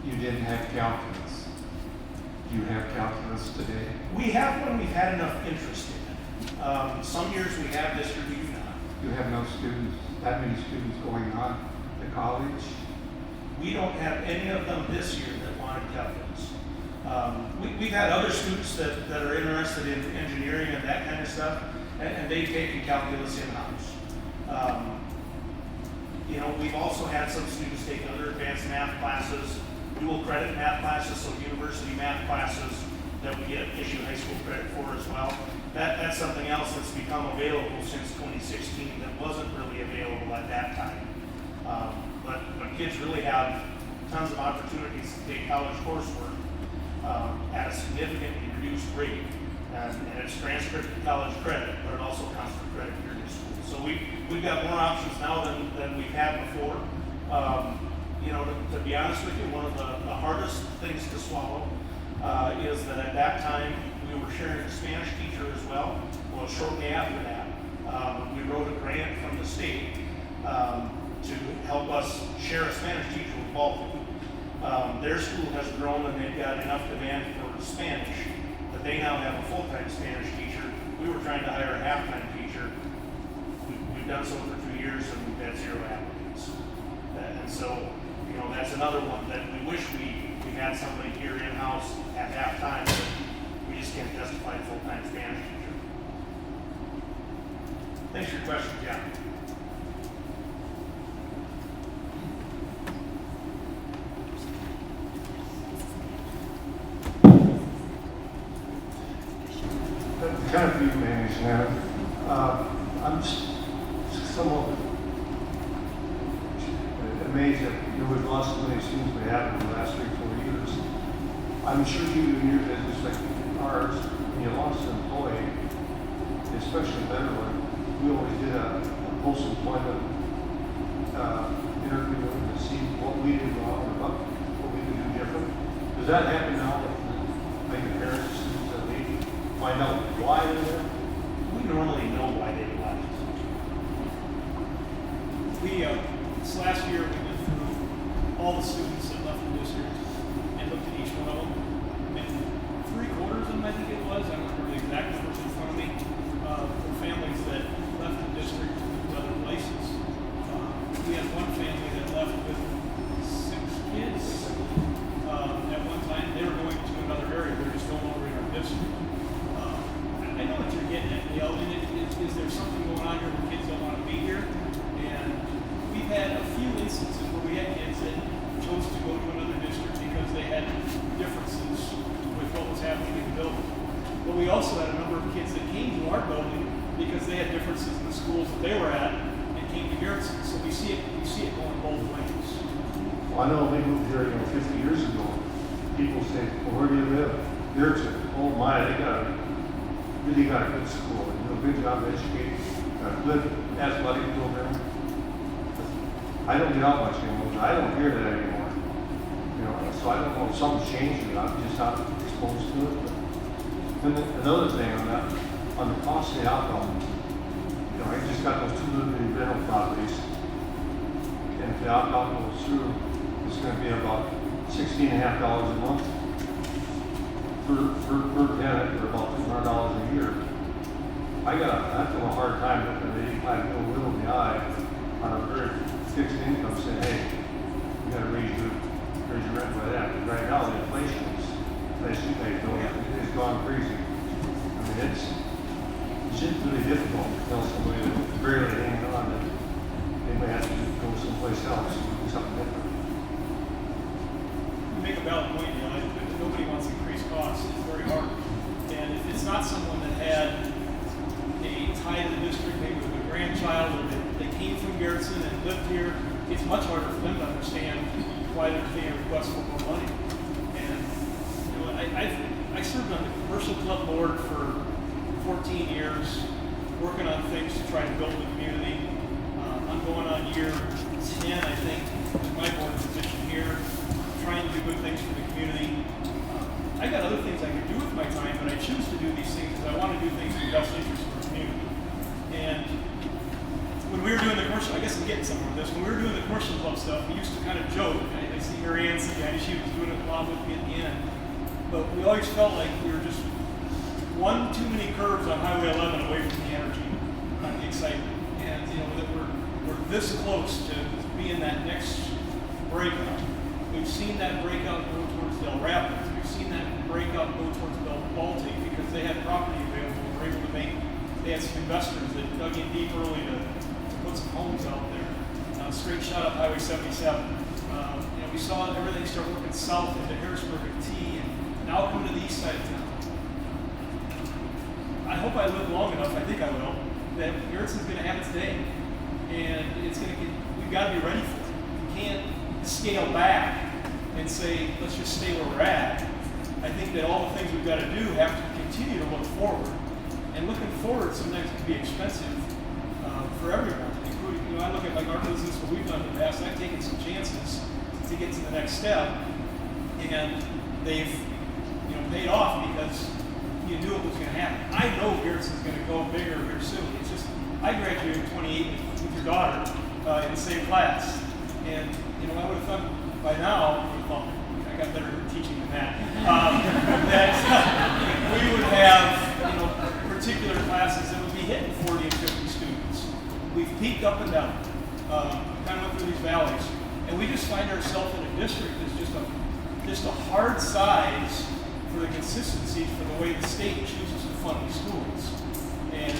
You didn't have calculus. Do you have calculus today? We have when we've had enough interest in it. Some years we have, this year we do not. You have no students, that many students going on to college? We don't have any of them this year that wanted calculus. We've had other students that are interested in engineering and that kind of stuff, and they've taken calculus in-house. We've also had some students take other advanced math classes, dual credit math classes, so university math classes that we get issue high school credit for as well. That's something else that's become available since 2016 that wasn't really available at that time. But kids really have tons of opportunities to take college coursework at a significantly reduced rate. And it's transcript to college credit, but it also counts for credit here in school. So we've got more options now than we've had before. To be honest with you, one of the hardest things to swallow is that at that time we were sharing a Spanish teacher as well. Well, shortly after that, we wrote a grant from the state to help us share a Spanish teacher with Baltic. Their school has grown and they've got enough demand for Spanish that they now have a full-time Spanish teacher. We were trying to hire a half-time teacher. We've done so for 2 years and we've had 0 applicants. And so, that's another one that we wish we had somebody here in-house at half-time, but we just can't justify a full-time Spanish teacher. Thanks for your question, John. Kind of you manage now. I'm somewhat amazed that we've lost so many students we have in the last 3 or 4 years. I'm sure you in your business, like ours, when you lost an employee, especially a better one, we always did a post-employment interview to see what we did wrong or what we could do different. Does that happen now? Like the parents, students that leave, find out why they're there? We normally know why they left. This last year, we went through all the students that left the district and looked at each one of them. And 3/4 of them, I think it was, I don't remember the exact numbers in front of me, were families that left the district to move to other places. We had one family that left with 6 kids. At one time, they were going to another area, they're just no longer in our district. I know what you're getting at, and is there something going on here where kids don't want to be here? And we've had a few instances where we had kids that chose to go to another district because they had differences with what was happening in the building. But we also had a number of kids that came to our building because they had differences in the schools that they were at and came to Garrison. So we see it going both ways. Well, I know they moved here, 50 years ago. People say, well, where do you live? There's a, oh my, they really got a good school, a good job educating, a good athletic program. I don't get out much anymore. I don't hear that anymore. So I don't know if something's changed or I'm just not exposed to it. But then another thing on that, on the cost of the alcohol, I just got those 2 little rental properties. And if the opt-out goes through, it's gonna be about $16.50 a month per tenant, or about $200 a year. I have a hard time looking at 85 mil will in the eye on a very fixed income saying, hey, you gotta raise your rent by that. Because right now, the inflation is gone crazy. I mean, it's just really difficult to tell somebody that's barely hanging on that they may have to go someplace else and do something different. You make a valid point, you know, nobody wants to increase costs, it's very hard. And if it's not someone that had a tie to the district, maybe with a grandchild, or they came from Garrettson and lived here, it's much harder for them to understand why they're being requested for more money. And, you know, I served on the commercial club board for 14 years, working on things to try to build the community. I'm going on year 10, I think, with my board position here, trying to do good things for the community. I got other things I could do with my time, but I choose to do these things because I want to do things in the best interest of our community. And when we were doing the commercial, I guess I'm getting somewhere with this, when we were doing the commercial club stuff, we used to kind of joke. I see Mary Ann sitting behind, she was doing it a lot with me at the end. But we always felt like we were just one too many curves on Highway 11 away from the energy, the excitement. And, you know, that we're this close to being that next breakout. We've seen that breakout go towards Del Rapids. We've seen that breakout go towards Bell Baltic because they had property available and were able to make, they had some investors that dug in deep early to put some homes out there. Straight shot up Highway 77. You know, we saw everything start working south into Harrisburg and T, and now coming to the east side of town. I hope I live long enough, I think I will, that Garrettson's going to have its day. And it's going to get, we've got to be ready for it. We can't scale back and say, let's just stay where we're at. I think that all the things we've got to do have to continue to look forward. And looking forward sometimes can be expensive for everyone, including, you know, I look at like our business, what we've done in the past, I've taken some chances to get to the next step, and they've, you know, paid off because you knew it was going to happen. I know Garrettson's going to go bigger here soon. It's just, I graduated at 28 with your daughter in the same class. And, you know, I would have thought by now, well, I got better at teaching than that, that we would have, you know, particular classes that would be hitting 40 and 50 students. We've peaked up and down, kind of went through these valleys. And we just find ourselves in a district that's just a hard size for the consistency for the way the state chooses to fund these schools. And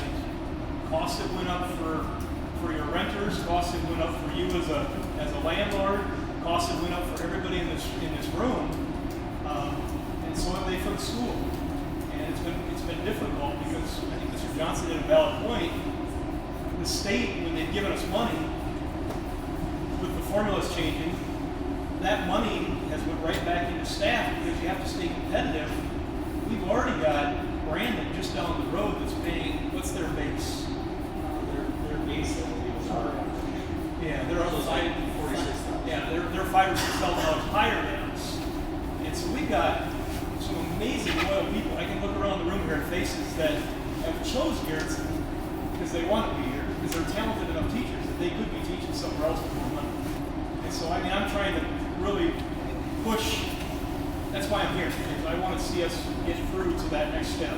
costs that went up for your renters, costs that went up for you as a landlord, costs that went up for everybody in this room, and so have they for the school. And it's been difficult because I think Mr. Johnson had a valid point. The state, when they've given us money, with the formulas changing, that money has went right back into staff because you have to stay competitive. We've already got Brandon just down the road that's paying, what's their base? Their base, I believe, is our, yeah, they're on those yeah, they're $5,000 or $6,000 higher than us. And so we've got some amazing loyal people. I can look around the room here at faces that have chose Garrettson because they want to be here, because they're talented enough teachers that they could be teaching somewhere else for more money. And so, I mean, I'm trying to really push, that's why I'm here, because I want to see us get through to that next step.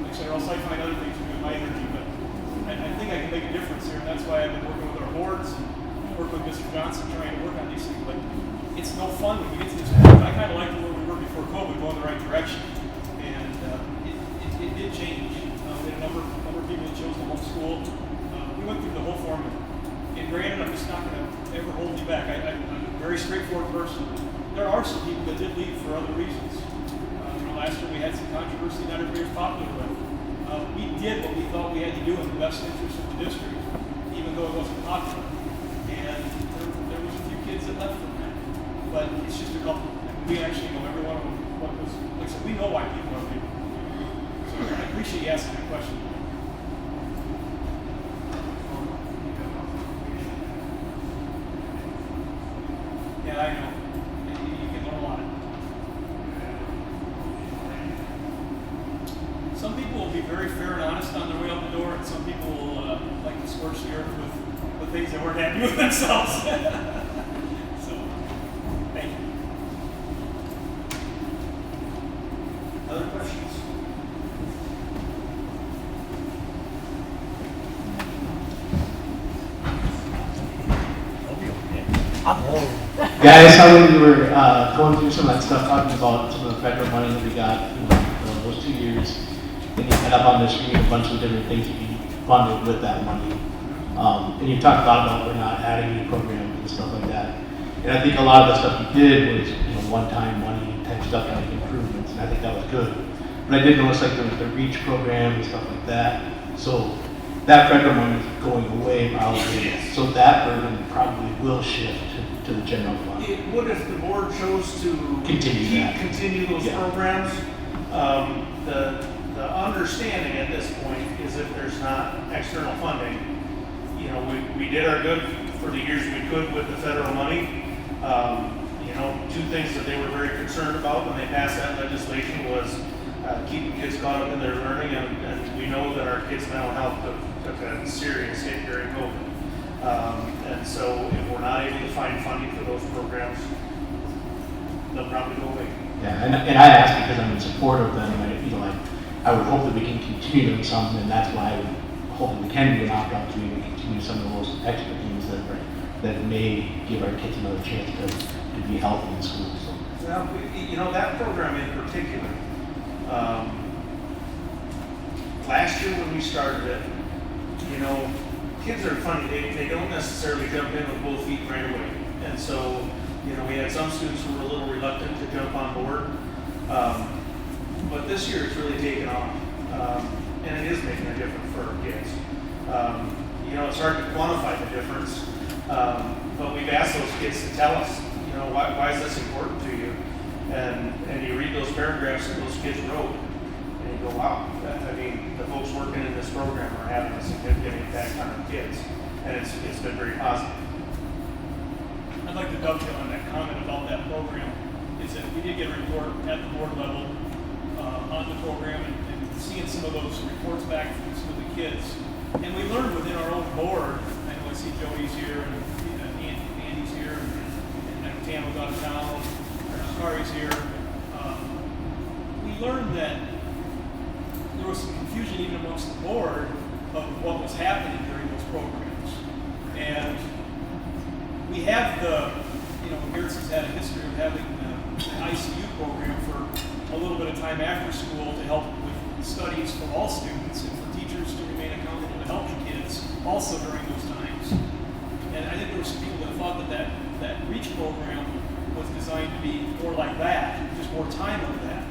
Like I said, or else I find other things to do with my energy, but I think I can make a difference here, and that's why I've been working with our boards and work with Mr. Johnson trying to work on these things. But it's no fun when you get to this point. I kind of like where we were before COVID, going the right direction, and it did change. We had a number of people that chose to homeschool. We went through the whole formula. And granted, I'm just not going to ever hold you back. I'm a very straightforward person. There are some people that did leave for other reasons. You know, last year we had some controversy that everybody was popular with. We did what we thought we had to do in the best interest of the district, even though it wasn't popular. And there was a few kids that left from that. But it's just a couple. And we actually know every one of them. What was, like I said, we know why people are leaving. So I appreciate you asking that question. Yeah, I know. You can learn a lot. Some people will be very fair and honest on their way out the door, and some people will themselves. So, thank you. Other questions? Guys, how when you were going through some of that stuff, talking about some of the federal money that we got, those 2 years, and you had up on the screen a bunch of different things that you funded with that money. And you talked a lot about we're not adding new programs and stuff like that. And I think a lot of the stuff you did was, one-time money type stuff like improvements, and I think that was good. But I did notice like there was the REACH program and stuff like that. So that federal money is going away probably. Yes. So that burden probably will shift to the general fund. It would if the board chose to continue those Yeah. programs. The understanding at this point is if there's not external funding, we did our good for the years we could with the federal money. Two things that they were very concerned about when they passed that legislation was keeping kids caught up in their learning, and we know that our kids' mental health took a serious hit during COVID. And so if we're not able to find funding for those programs, they'll probably go away. Yeah, and I ask because I'm in support of them. I would hope that we can continue them some, and that's why I would hope that we can do an opt-out to maybe continue some of those extra teams that may give our kids another chance to be healthy in school. So. Well, that program in particular, last year when we started it, kids are funny. They don't necessarily jump in with both feet right away. And so, we had some students who were a little reluctant to jump on board. But this year it's really taken off. And it is making a difference for our kids. It's hard to quantify the difference. But we've asked those kids to tell us, why is this important to you? And you read those paragraphs that those kids wrote, and you go, wow, the folks working in this program are having a significant impact on our kids. And it's been very positive. I'd like to dovetail on that comment about that program. Is that we did get a report at the board level on the program and seeing some of those reports back from some of the kids. And we learned within our own board, I know I see Joey's here and Andy's here and Tam was out of town, Kari's here. We learned that there was some confusion even amongst the board of what was happening during those programs. And we have Garrett's had a history of having an ICU program for a little bit of time after school to help with studies for all students and for teachers to remain accountable to help the kids also during those times. And I think there were some people that thought that REACH program was designed to be more like that, just more time of that.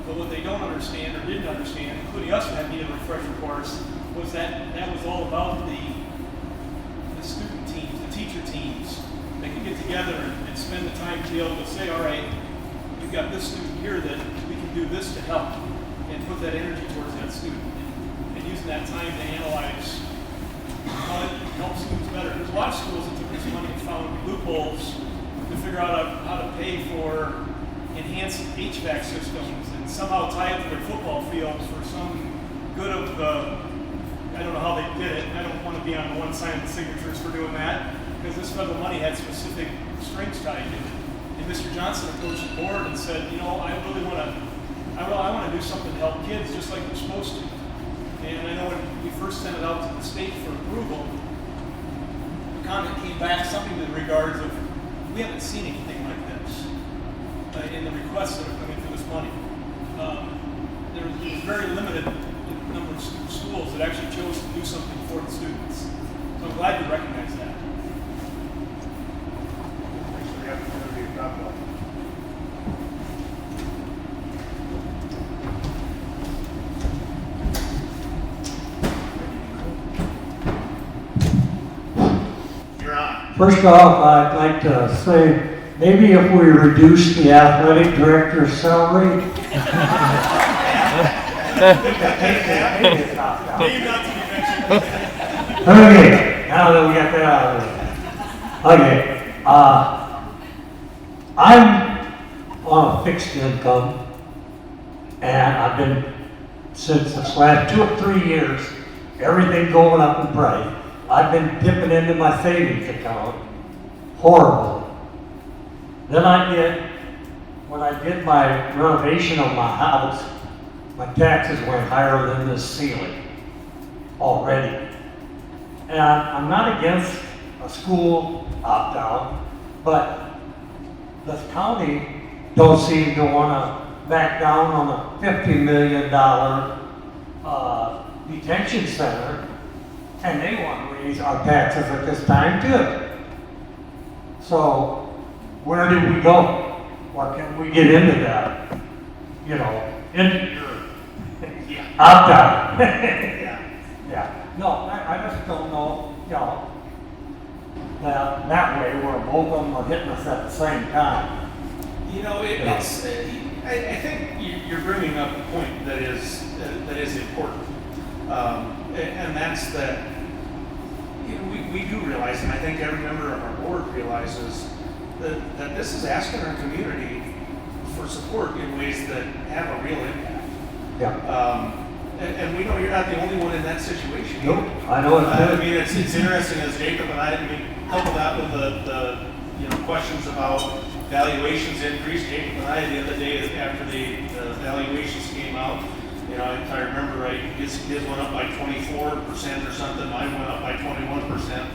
But what they don't understand or didn't understand, including us who had needed a refresher course, was that was all about the student teams, the teacher teams. They could get together and spend the time to be able to say, all right, we've got this student here that we can do this to help, and put that energy towards that student. And using that time to analyze how it helps students better. There's a lot of schools that took this money and found loopholes to figure out how to pay for enhanced HVAC systems and somehow tie it to their football fields for some good of the, I don't know how they did it. I don't want to be on one side of the signatures for doing that, because this federal money had specific strings tied to it. And Mr. Johnson approached the board and said, I want to do something to help kids just like they're supposed to. And I know when we first sent it out to the state for approval, the comment came back something to the regards of, we haven't seen anything like this in the requests that are coming for this money. There was very limited number of schools that actually chose to do something for the students. So I'm glad you recognize that. Thanks for the opportunity to talk about it. You're on. First off, I'd like to say, maybe if we reduce the athletic director's salary. Name not to be mentioned. Okay, now that we got that out of the way. Okay, I'm on a fixed income, and I've been, since the last 2 or 3 years, everything going up in price. I've been dipping into my savings account. Horrible. Then when I did my renovation of my house, my taxes went higher than this ceiling already. And I'm not against a school opt-out, but the county don't seem to want to back down on a $50 million detention center, and they want to raise our taxes at this time too. So where do we go? Or can we get into that? You know, into your opt-out. Yeah. No, I just don't know, you know, that way where both of them are hitting us at the same time. You know, it's. I think you're bringing up a point that is important, and that's that. You know, we do realize, and I think every member of our board realizes that this is asking our community for support in ways that have a real impact. Yeah. And we know you're not the only one in that situation. Nope, I know it's I good. mean, it's interesting as Jacob and I couple that with the questions about valuations increase. Jacob and I, the other day after the valuations came out, you know, if I remember right, his went up by 24% or something. Mine went up by 21%.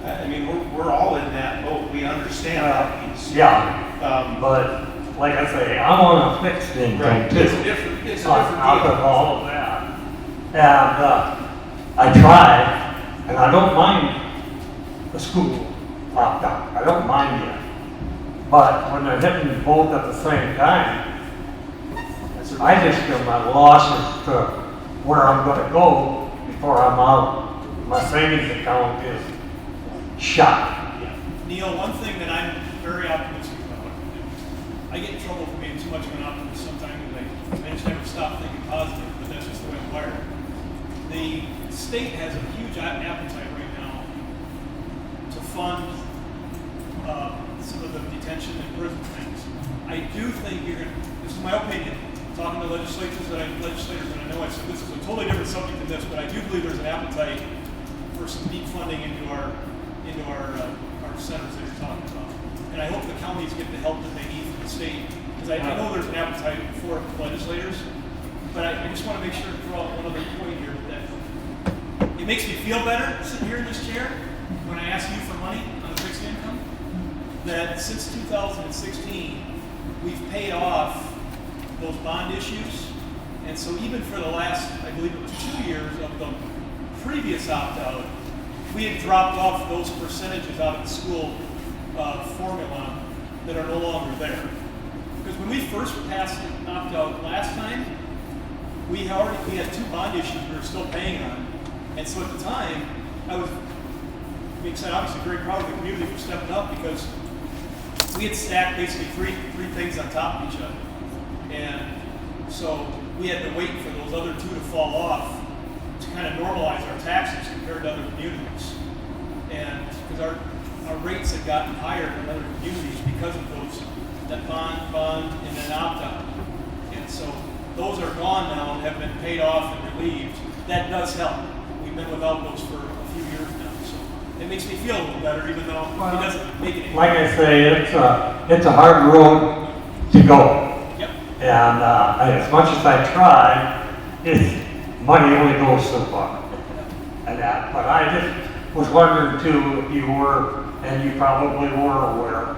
I mean, we're all in that boat. We understand that piece. Yeah, but like I say, I'm on a fixed income Right. too. It's a different deal. Out of all of that. And I try, and I don't mind the school opt-out. I don't mind it. But when they're hitting both at the same time, I just feel my losses to where I'm going to go before I'm out. My savings account is shot. Neil, one thing that I'm very optimistic about, I get in trouble for being too much of an optimist sometimes, because I just never stop thinking positive, but that's just the way I'm wired. The state has a huge appetite right now to fund some of the detention and prison things. I do think this is my opinion, talking to legislators that I know, I said this is a totally different subject than this, but I do believe there's an appetite for some deep funding into our centers that you're talking about. And I hope the counties get the help that they need from the state, because I know there's an appetite for legislators, but I just want to make sure to draw one other point here, that it makes me feel better sitting here in this chair when I ask you for money on a fixed income, that since 2016, we've paid off those bond issues, and so even for the last, I believe it was 2 years of the previous opt-out, we had dropped off those percentages out of the school formula that are no longer there. Because when we first passed the opt-out last time, we had 2 bond issues we were still paying on, and so at the time, I was being said obviously very proud of the community for stepping up, because we had stacked basically three things on top of each other. And so we had to wait for those other 2 to fall off to kind of normalize our taxes compared to other communities. And because our rates had gotten higher than other communities because of that bond, and then opt-out. And so those are gone now and have been paid off and relieved. That does help. We've been without those for a few years now. So it makes me feel a little better, even though it doesn't make it. Like I say, it's a hard road to go. Yep. And as much as I try, money only goes so far. And but I just was wondering too if you were, and you probably were aware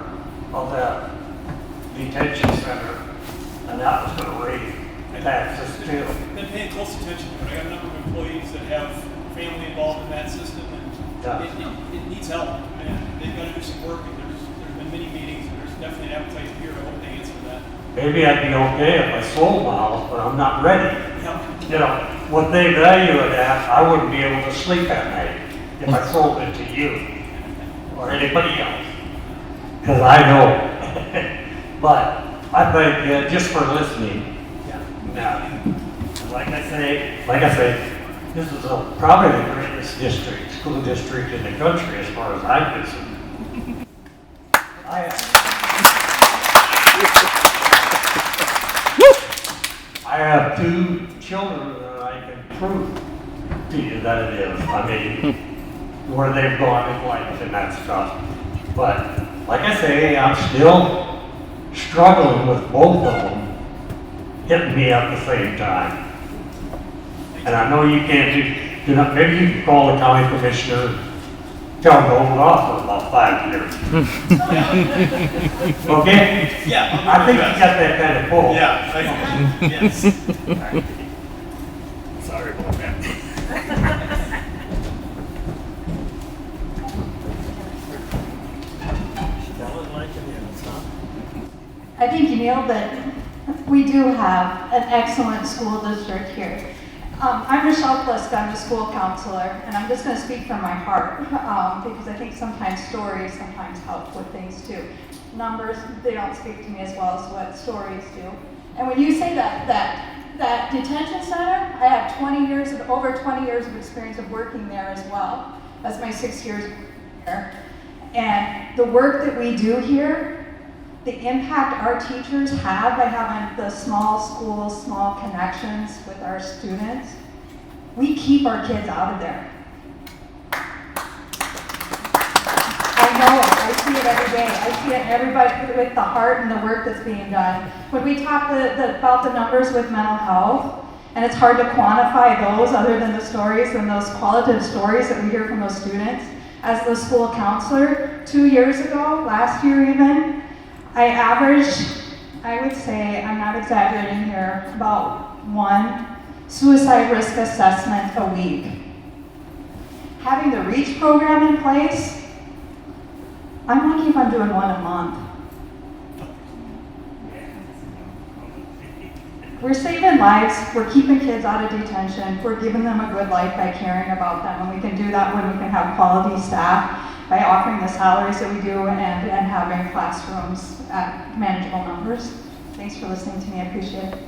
of that detention center, and that was going to raise taxes too. I've been paying close attention to it. I got a number of employees that have family involved in that system, and it needs help. And they've got to do some work, and there's been many meetings, and there's definitely an appetite here. I hope they answer that. Maybe I'd be okay if I sold my house, but I'm not ready. Yeah. You know, what they value it at, I wouldn't be able to sleep at night if I sold it to you or anybody else. Because I know. But I think just for listening, like I say, this is probably the greatest school district in the country as far as I'm concerned. I have 2 children that I can prove to you that it is. I mean, where they've gone in life and that stuff. But like I say, I'm still struggling with both of them hitting me at the same time. And I know you can't do, maybe you can call the county commissioner, tell him to hold off for about 5 years. Okay? Yeah. I think you got that kind of pull. Yeah, I do. Yes. Sorry about that. I think you nailed it. We do have an excellent school district here. I'm Michelle Plisk, I'm the school counselor, and I'm just going to speak from my heart because I think sometimes stories sometimes help with things too. Numbers, they don't speak to me as well as what stories do. And when you say that detention center, I have over 20 years of experience of working there as well. That's my 6 years there. And the work that we do here, the impact our teachers have by having the small schools, small connections with our students, we keep our kids out of there. I know it, I see it every day. I see it in everybody with the heart and the work that's being done. When we talk about the numbers with mental health, and it's hard to quantify those other than the stories and those qualitative stories that we hear from those students. As the school counselor, 2 years ago, last year even, I averaged, I would say, I'm not exaggerating here, about 1 suicide risk assessment a week. Having the REACH program in place, I'm lucky if I'm doing 1 a month. We're saving lives, we're keeping kids out of detention, we're giving them a good life by caring about them, and we can do that when we can have quality staff by offering the salaries that we do and having classrooms at manageable numbers. Thanks for listening to me, I appreciate it.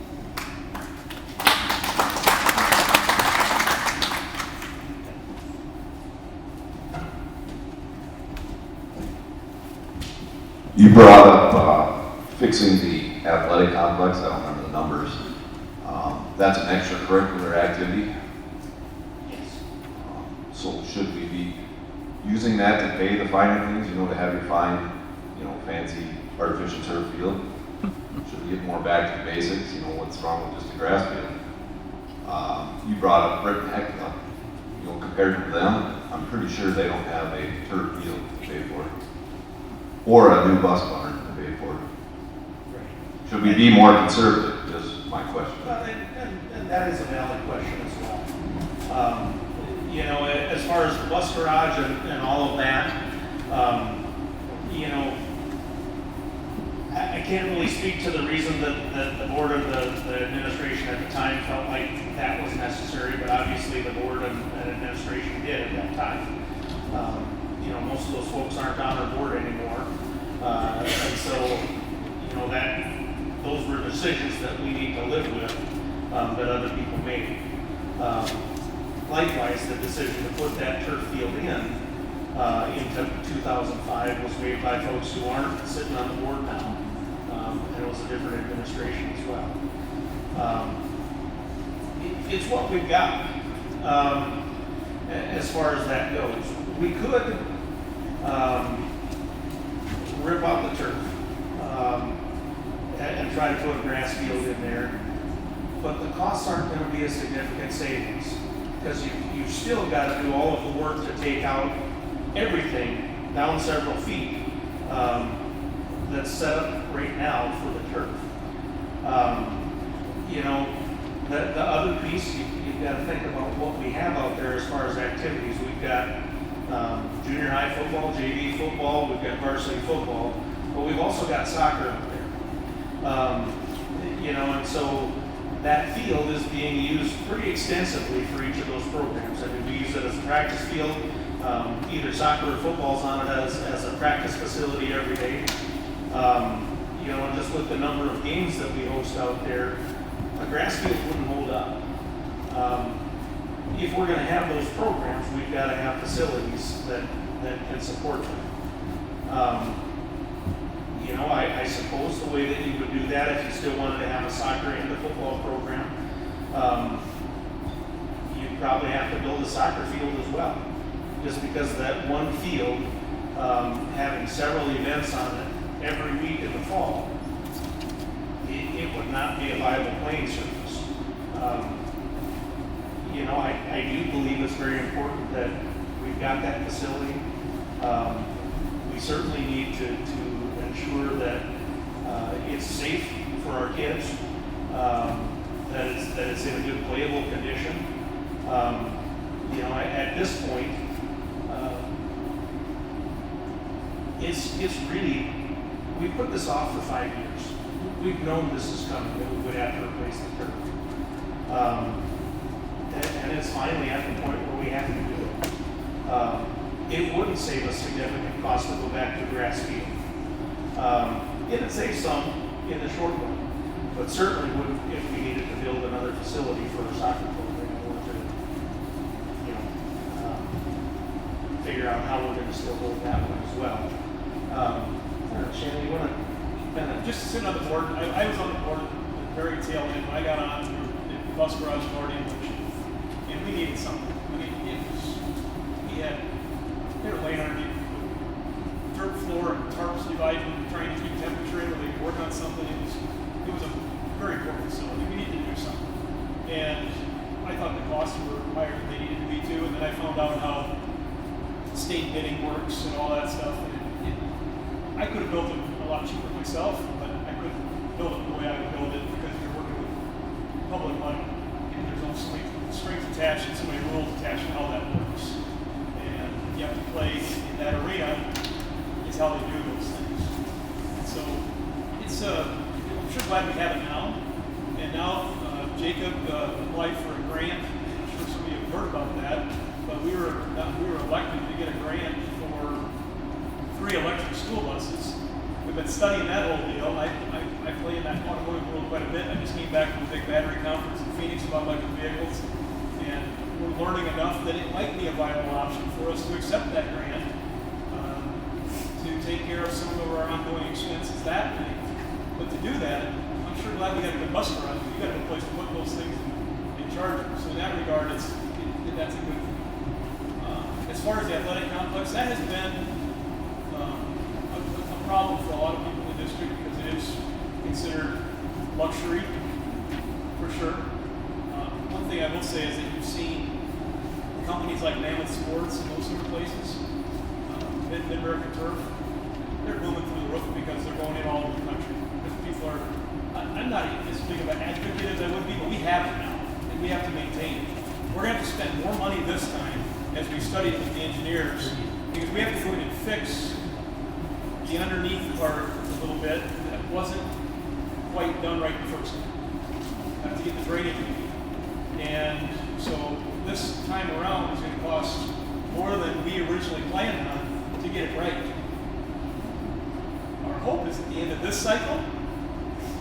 You brought up fixing the athletic complex. I don't remember the numbers. That's an extracurricular activity. Yes. So should we be using that to pay the finer things, to have your fine, fancy artificial turf field? Should we get more back to the basics, what's wrong with just a grass field? You brought up Britain Heckler. Compared to them, I'm pretty sure they don't have a turf field to pay for. Or a new bus barn to pay for. Should we be more conservative, is my question. Well, and that is a valid question as well. As far as the bus garage and all of that, I can't really speak to the reason that the board of the administration at the time felt like that was necessary, but obviously the board and administration did at that time. Most of those folks aren't on our board anymore. And so, those were decisions that we need to live with, that other people made. Likewise, the decision to put that turf field in 2005 was made by folks who aren't sitting on the board now. And it was a different administration as well. It's what we've got. As far as that goes, we could rip out the turf and try to put a grass field in there, but the costs aren't going to be a significant savings because you've still got to do all of the work to take out everything down several feet that's set up right now for the turf. The other piece, you've got to think about what we have out there as far as activities. We've got junior high football, JV football, we've got varsity football, but we've also got soccer out there. And so that field is being used pretty extensively for each of those programs. I mean, we use it as a practice field. Either soccer or football's on it as a practice facility every day. And just with the number of games that we host out there, a grass field wouldn't hold up. If we're going to have those programs, we've got to have facilities that can support them. I suppose the way that you would do that, if you still wanted to have a soccer and a football program, you'd probably have to build a soccer field as well. just because of that one field, having several events on it every week in the fall, it would not be a viable playing surface. You know, I do believe it's very important that we've got that facility. We certainly need to ensure that it's safe for our kids, that it's in a good playable condition. You know, at this point, it's really, we put this off for 5 years. We've known this is coming, that we would have to replace the turf. And it's finally at the point where we have to do it. It wouldn't save us significant cost to go back to grass field. It'd save some in the short run, but certainly would if we needed to build another facility for a soccer program or to, you know, figure out how we're going to still hold that one as well. Shannon, you want to? Just sitting on the board, I was on the board at the very tail end. When I got on, the bus garage was already in motion, and we needed something. I mean, they were laying underneath the dirt floor and tarps dividing, trying to keep temperature in, where they could work on something. It was a very poor facility. We needed to do something, and I thought the costs were higher than they needed to be too. And then I found out how state bidding works and all that stuff. I could have built it a lot cheaper myself, but I couldn't build it the way I would build it because you're working with public money. And there's also so many strings attached and so many rules attached to how that works. And you have to play in that arena is how they do those things. And so it's I'm sure glad we have it now. And now Jacob applied for a grant. I'm sure some of you have heard about that, but we were elected to get a grant for 3 electric school buses. We've been studying that whole deal. I play in that automotive world quite a bit. I just came back from a big battery conference in Phoenix about electric vehicles, and we're learning enough that it might be a viable option for us to accept that grant to take care of some of our ongoing expenses that way. But to do that, I'm sure glad we got a good bus garage. We got a good place to put those things in charge. So in that regard, that's a good thing. As far as the athletic complex, that has been a problem for a lot of people in the district because it is considered luxury, for sure. One thing I will say is that you've seen companies like Mammoth Sports and those sort of places, Mid-American Turf, they're booming through the roof because they're going in all over the country. Because people are, I'm not as big of an advocate as I would be, but we have it now, and we have to maintain it. We're going to have to spend more money this time as we study it with the engineers, because we have to go in and fix the underneath part a little bit that wasn't quite done right the first time. Have to get the drainage in. And so this time around is going to cost more than we originally planned on to get it right. Our hope is at the end of this cycle,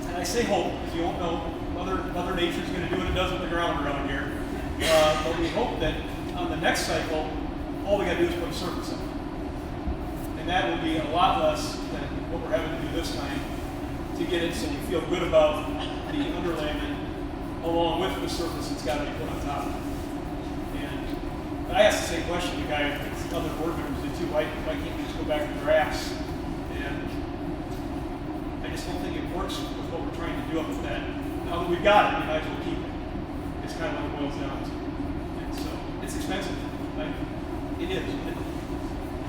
and I say hope because you won't know, Mother Nature's going to do what it does with the ground around here. But we hope that on the next cycle, all we got to do is put a surface on. And that will be a lot less than what we're having to do this time to get it so we feel good about the underlayment along with the surface that's got to be put on top of it. And I asked the same question to the guy, other board members did too, why can't we just go back to grass? And I just don't think it works with what we're trying to do up with that. Now that we've got it, we might as well keep it. It's kind of what it boils down to. And so it's expensive. It is.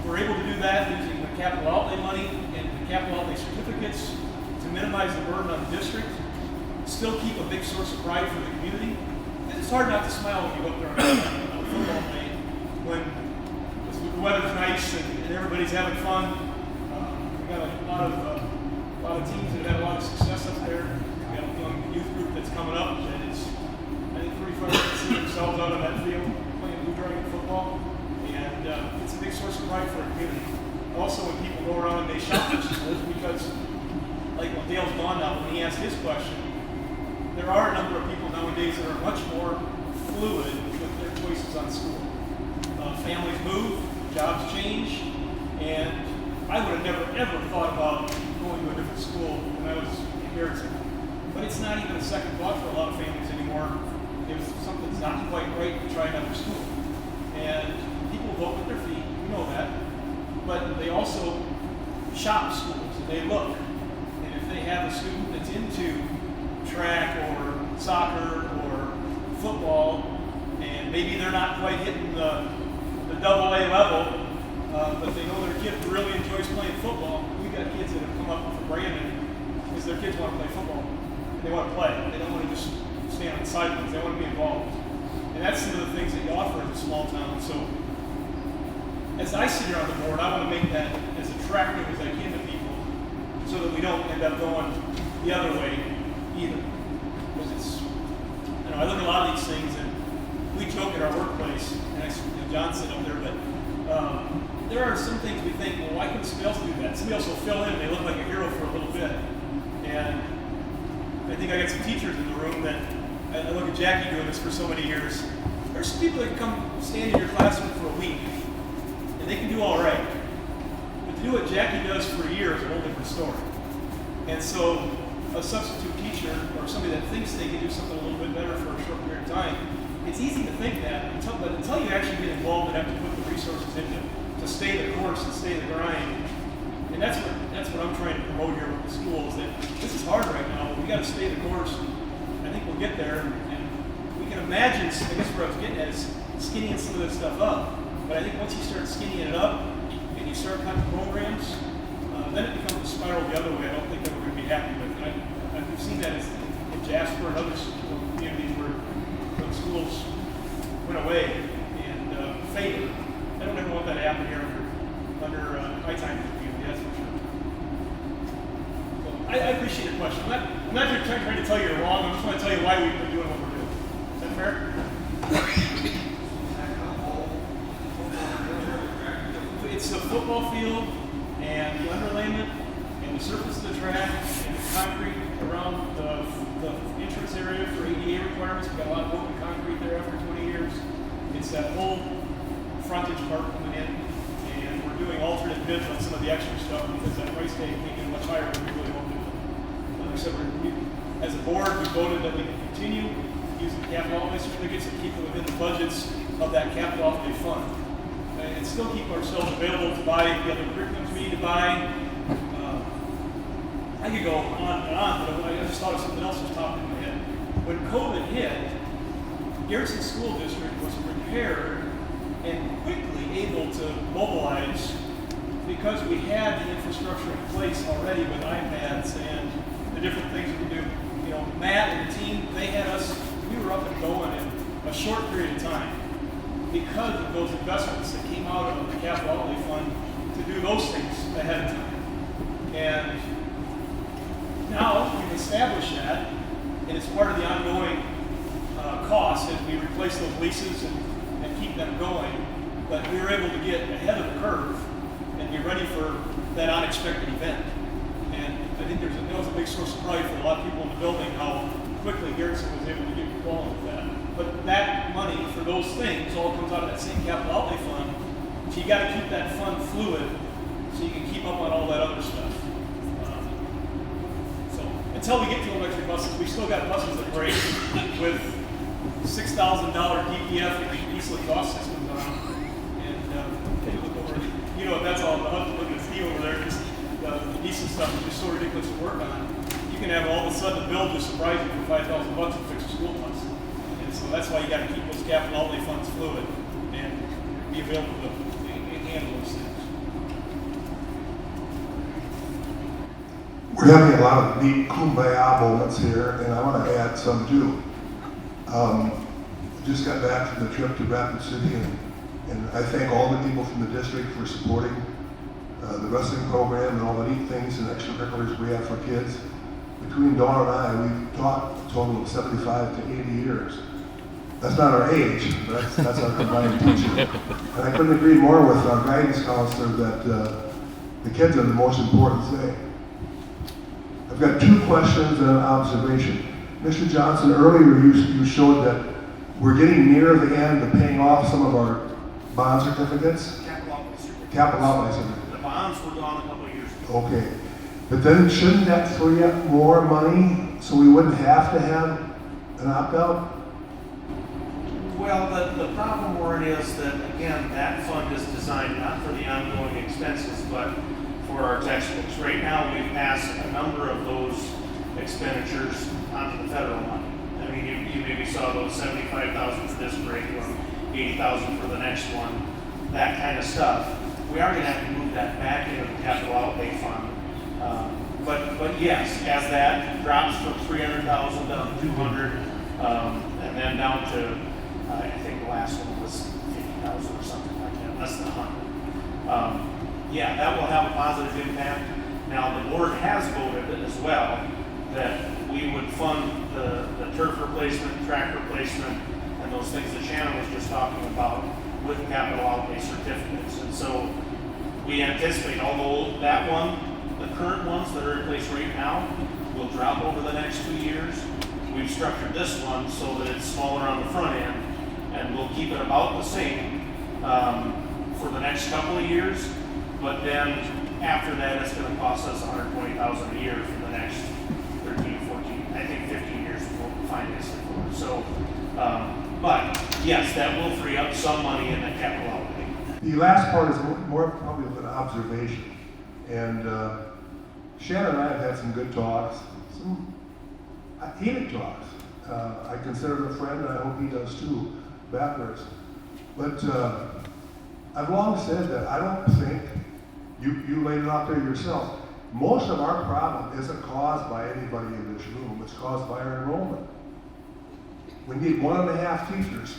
We're able to do that using the capital outlay money and the capital outlay certificates to minimize the burden on the district, still keep a big source of pride for the community. And it's hard not to smile when you go up there on a football day when the weather's nice and everybody's having fun. We got a lot of teams that have had a lot of success up there. We got a young youth group that's coming up that is, I think, pretty fun to see themselves out on that field playing Blue Dragon football. And it's a big source of pride for our community. Also, when people go around and they shop for schools, because, like when Dale's gone now, when he asked his question, there are a number of people nowadays that are much more fluid with their choices on school. Families move, jobs change, and I would have never ever thought about going to a different school when I was in Harrison. But it's not even a second thought for a lot of families anymore. If something's not quite right, to try another school. And people vote with their feet. schools, and they look. And if they have a student that's into track or soccer or football, and maybe they're not quite hitting the double A level, but they know their kid really enjoys playing football. We've got kids that have come up for Brandon because their kids want to play football. And they want to play. They don't want to just stand on the sidelines. They want to be involved. And that's some of the things that you offer in a small town. So as I sit here on the board, I want to make that as attractive as I can to people so that we don't end up going the other way either. Because it's, you know, I look at a lot of these things and we joke at our workplace, and John said up there, but there are some things we think, well, why couldn't somebody else do that? Somebody else will fill in and they look like a hero for a little bit. And I think I got some teachers in the room that, I look at Jackie doing this for so many years. There's some people that can come stand in your classroom for a week, and they can do all right. But to do what Jackie does for a year is a whole different story. And so a substitute teacher or somebody that thinks they can do something a little bit better for a short period of time, it's easy to think that, but until you actually get involved and have to put the resources into to stay the course and stay the grind. And that's what I'm trying to promote here with the schools, that this is hard right now, but we got to stay the course. I think we'll get there, and we can imagine, I guess where I was getting at is skinnying some of this stuff up. But I think once you start skinnying it up and you start cutting programs, then it becomes a spiral the other way. I don't think that we're going to be happy with. And we've seen that in Jasper and other communities where the schools went away and faded. I don't ever want that to happen here under my time in the community, that's for sure. So I appreciate your question. I'm not trying to tell you you're wrong. I'm just want to tell you why we've been doing what we're doing. Is that fair? It's the football field and the underlayment and the surface of the track and the concrete around the entrance area for ADA requirements. We've got a lot of open concrete there after 20 years. It's that whole frontage part coming in, and we're doing alternate bids on some of the extra stuff because that price tag came in much higher than we really wanted to. Like I said, as a board, we voted that we can continue using capital outlay certificates and keep it within the budgets of that capital outlay fund. And still keep ourselves available to buy the other curriculums we need to buy. I could go on and on, but I just thought of something else just popped in my head. When COVID hit, Garrison School District was prepared and quickly able to mobilize because we had the infrastructure in place already with iPads and the different things we do. You know, Matt and the team, they had us, we were up and going in a short period of time because of those investments that came out of the capital outlay fund to do those things ahead of time. And now we've established that, and it's part of the ongoing cost as we replace those leases and keep them going. But we were able to get ahead of the curve and be ready for that unexpected event. And I think that was a big source of pride for a lot of people in the building how quickly Garrison was able to get involved with that. But that money for those things all comes out of that same capital outlay fund. So you got to keep that fund fluid so you can keep up on all that other stuff. So until we get to electric buses, we still got buses that break with $6,000 DPF and diesel exhaust systems on them. And take a look over, you know what that's all about. Look at Steve over there, just the diesel stuff is just so ridiculous to work on. You can have all of a sudden a bill just surprise you for $5,000 to fix a school bus. And so that's why you got to keep those capital outlay funds fluid and be available to handle those things. We're having a lot of neat kumbaya moments here, and I want to add some too. Just got back from the trip to Rapid City, and I thank all the people from the district for supporting the wrestling program and all the neat things and extracurriculars we have for kids. Between Dawn and I, we've taught a total of 75 to 80 years. That's not our age, but that's our combined teaching. And I couldn't agree more with our guidance counselor that the kids are the most important thing. I've got two questions and an observation. Mr. Johnson, earlier you showed that we're getting near the end of paying off some of our bond certificates. Capital outlay certificates. The bonds were gone a couple of years ago. Okay. But then shouldn't that free up more money so we wouldn't have to have an opt-out? Well, the problem we're in is that, again, that fund is designed not for the ongoing expenses, but for for our textbooks. Right now, we've passed a number of those expenditures onto the federal money. I mean, you maybe saw those 75,000 for this grade or 80,000 for the next one, that kind of stuff. We are going to have to move that back into the capital outlay fund. But yes, as that drops from 300,000 down to 200, and then down to, I think the last one was 50,000 or something like that, less than 100. Yeah, that will have a positive impact. Now, the board has voted as well that we would fund the turf replacement, track replacement, and those things that Shannon was just talking about with capital outlay certificates. And so we anticipate, although that one, the current ones that are in place right now will drop over the next 2 years, we've structured this one so that it's smaller on the front end, and we'll keep it about the same for the next couple of years. But then after that, it's going to cost us $120,000 a year for the next 13, 14, I think 15 years we'll finance it for. So, but yes, that will free up some money in the capital outlay. The last part is more probably of an observation. And Shannon and I have had some good talks, some heated talks. I consider him a friend, and I hope he does too, backwards. But I've long said that I don't think, you laid it out there yourself, most of our problem isn't caused by anybody in this room, it's caused by our enrollment. We need 1.5 teachers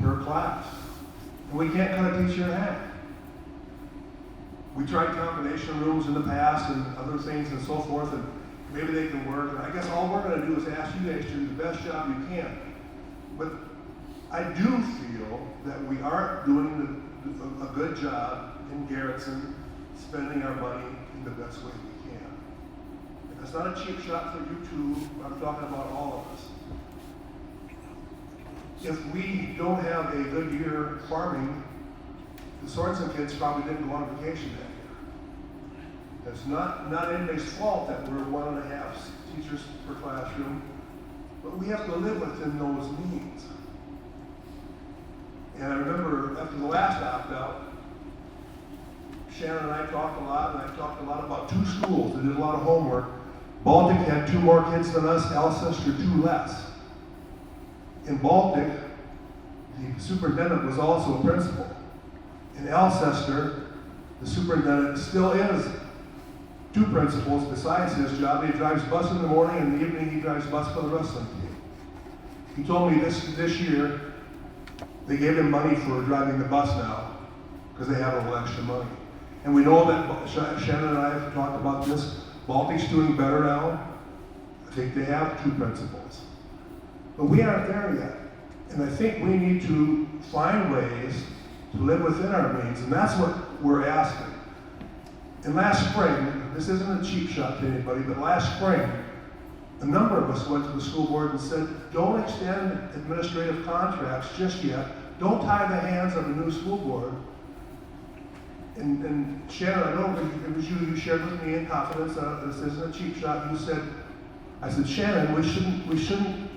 per class, and we can't cut a teacher in half. We tried combination rooms in the past and other things and so forth, and maybe they can work. And I guess all we're going to do is ask you guys to do the best job you can. But I do feel that we aren't doing a good job in Garrettson spending our money in the best way we can. And it's not a cheap shot for you two, I'm talking about all of us. If we don't have a good year farming, the Sorensen kids probably didn't go on vacation that year. It's not anybody's fault that we're 1.5 teachers per classroom, but we have to live within those means. And I remember after the last opt-out, Shannon and I talked a lot, and I talked a lot about 2 schools that did a lot of homework. Baltic had 2 more kids than us, Alcester 2 less. In Baltic, the superintendent was also a principal. In Alcester, the superintendent still is 2 principals besides his job. He drives bus in the morning, and in the evening he drives bus for the wrestling team. He told me this year they gave him money for driving the bus now because they have a little extra money. And we know that Shannon and I have talked about this. Baltic's doing better now. I think they have 2 principals. But we aren't there yet. And I think we need to find ways to live within our means, and that's what we're asking. And last spring, this isn't a cheap shot to anybody, but last spring, a number of us went to the school board and said, don't extend administrative contracts just yet. Don't tie the hands of a new school board. And Shannon, I know it was you shared with me in confidence, this isn't a cheap shot. You said, I said, Shannon, we shouldn't,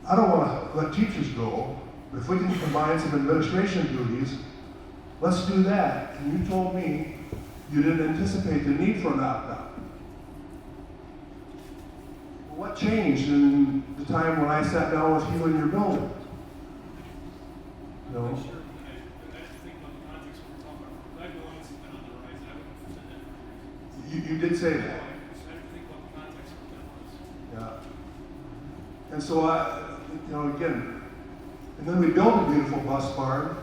I don't want to let teachers go, but if we can combine some administration duties, let's do that. And you told me you didn't anticipate the need for an opt-out. Well, what changed in the time when I sat down with you in your building? You know? You did say that. Yeah. And so again, and then we built a beautiful bus barn,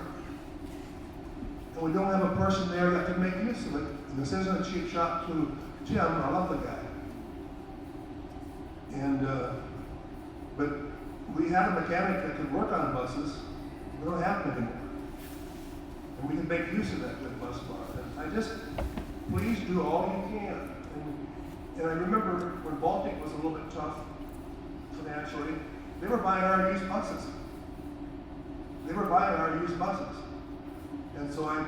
and we don't have a person there that can make use of it. And this isn't a cheap shot to Jim, I love the guy. And, but we had a mechanic that could work on buses. We don't have him anymore. And we can make use of that good bus barn. And I just, please do all you can. And I remember when Baltic was a little bit tough financially, they were buying our used buses. They were buying our used buses. And so I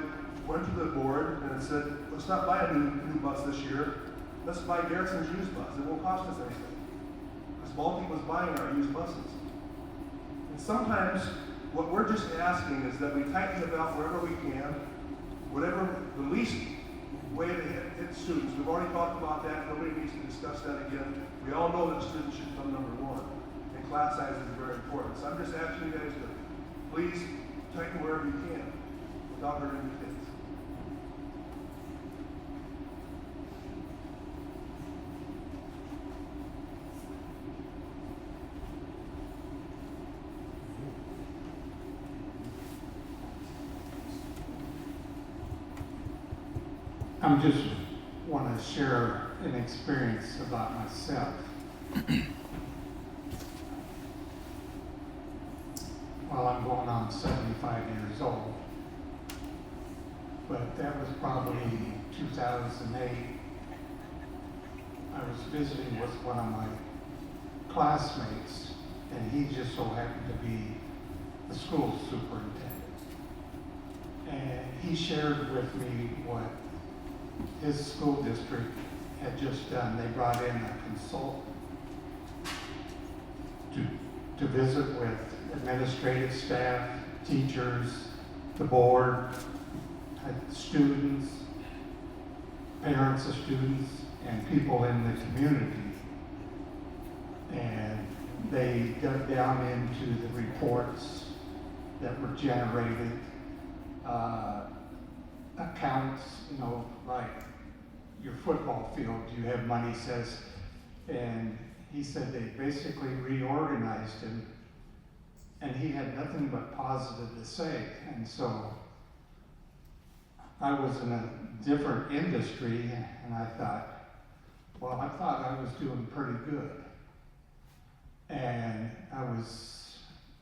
went to the board and said, let's not buy a new bus this year. Let's buy Garrettson's used bus. It won't cost us anything. Because Baltic was buying our used buses. And sometimes what we're just asking is that we tighten the belt wherever we can, whatever the least way to hit students. We've already talked about that. Nobody needs to discuss that again. We all know that students should come number one. And class size is very important. So I'm just asking you guys to please tighten wherever you can without hurting the kids. I'm just want to share an experience about myself. Well, I'm going on 75 years old, but that was probably 2008. I was visiting with one of my classmates, and he just so happened to be the school superintendent. And he shared with me what his school district had just done. They brought in a consultant to visit with administrative staff, teachers, the board, students, parents of students, and people in the community. And they dug down into the reports that were generated, accounts, like your football field, you have money says, and he said they basically reorganized him, and he had nothing but positive to say. And so I was in a different industry, and I thought, well, I thought I was doing pretty good. And I was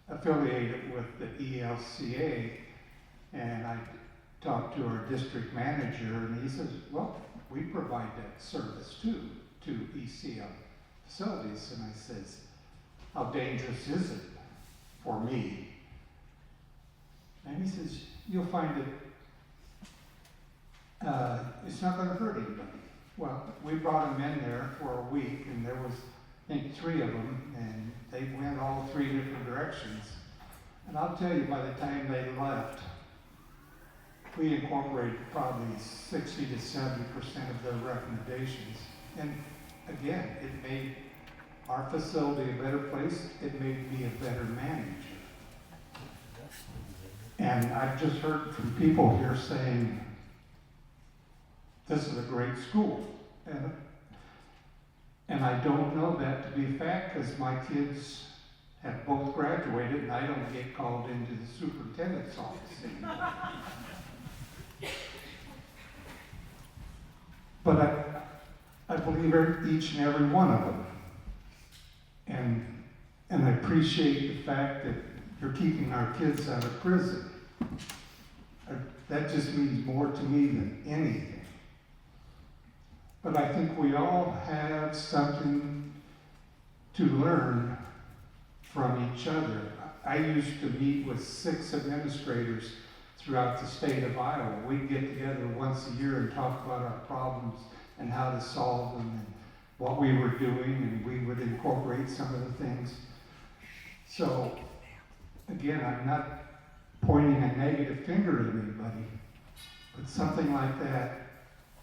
affiliated with the ELCA, and I talked to our district manager, and he says, well, we provide that service too, to ECL facilities. And I says, how dangerous is it for me? And he says, you'll find it, it's not going to hurt anybody. Well, we brought them in there for a week, and there was, I think, 3 of them, and they went all 3 different directions. And I'll tell you, by the time they left, we incorporated probably 60 to 70% of their recommendations. And again, it made our facility a better place. It made me a better manager. And I've just heard from people here saying, this is a great school. And I don't know that to be a fact because my kids have both graduated and I don't get called into the superintendent's office anymore. But I believe each and every one of them. And I appreciate the fact that you're keeping our kids out of prison. That just means more to me than anything. But I think we all have something to learn from each other. I used to meet with 6 administrators throughout the state of Iowa. We'd get together once a year and talk about our problems and how to solve them and what we were doing, and we would incorporate some of the things. So, again, I'm not pointing a negative finger at anybody, but something like that,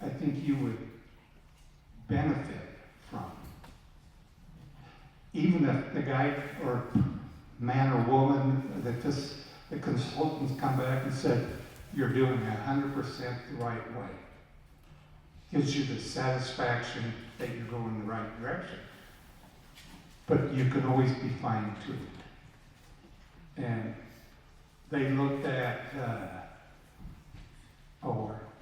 I think you would benefit from. Even if the guy or man or woman that the consultants come back and said, you're doing 100% the right way. Gives you the satisfaction that you're going the right direction. But you can always be fine-tuned. And they looked at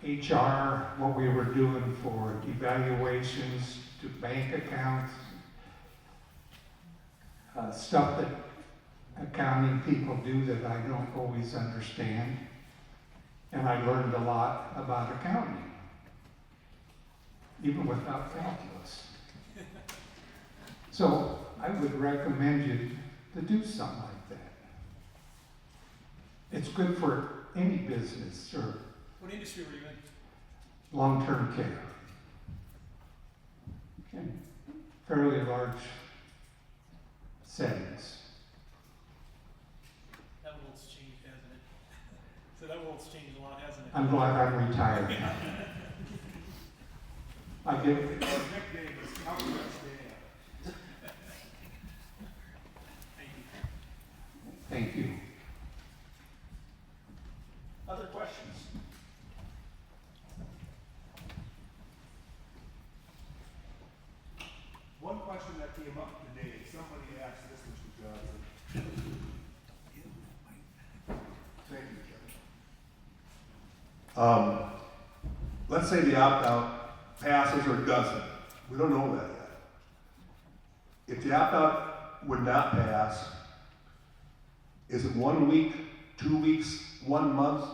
HR, what we were doing for evaluations to bank accounts, stuff that accounting people do that I don't always understand. And I learned a lot about accounting, even without calculus. So I would recommend you to do something like that. It's good for any business or What industry were you in? long-term care. Okay. Fairly large settings. That world's changed, hasn't it? So that world's changed a lot, hasn't it? I'm glad I'm retired. I give, Nickname is Congress Dan. thank you. Other questions? One question that came up today, somebody asked this, Mr. Johnson. Thank you, Kevin. Let's say the opt-out passes or doesn't. We don't know that yet. If the opt-out would not pass, is it 1 week, 2 weeks, 1 month?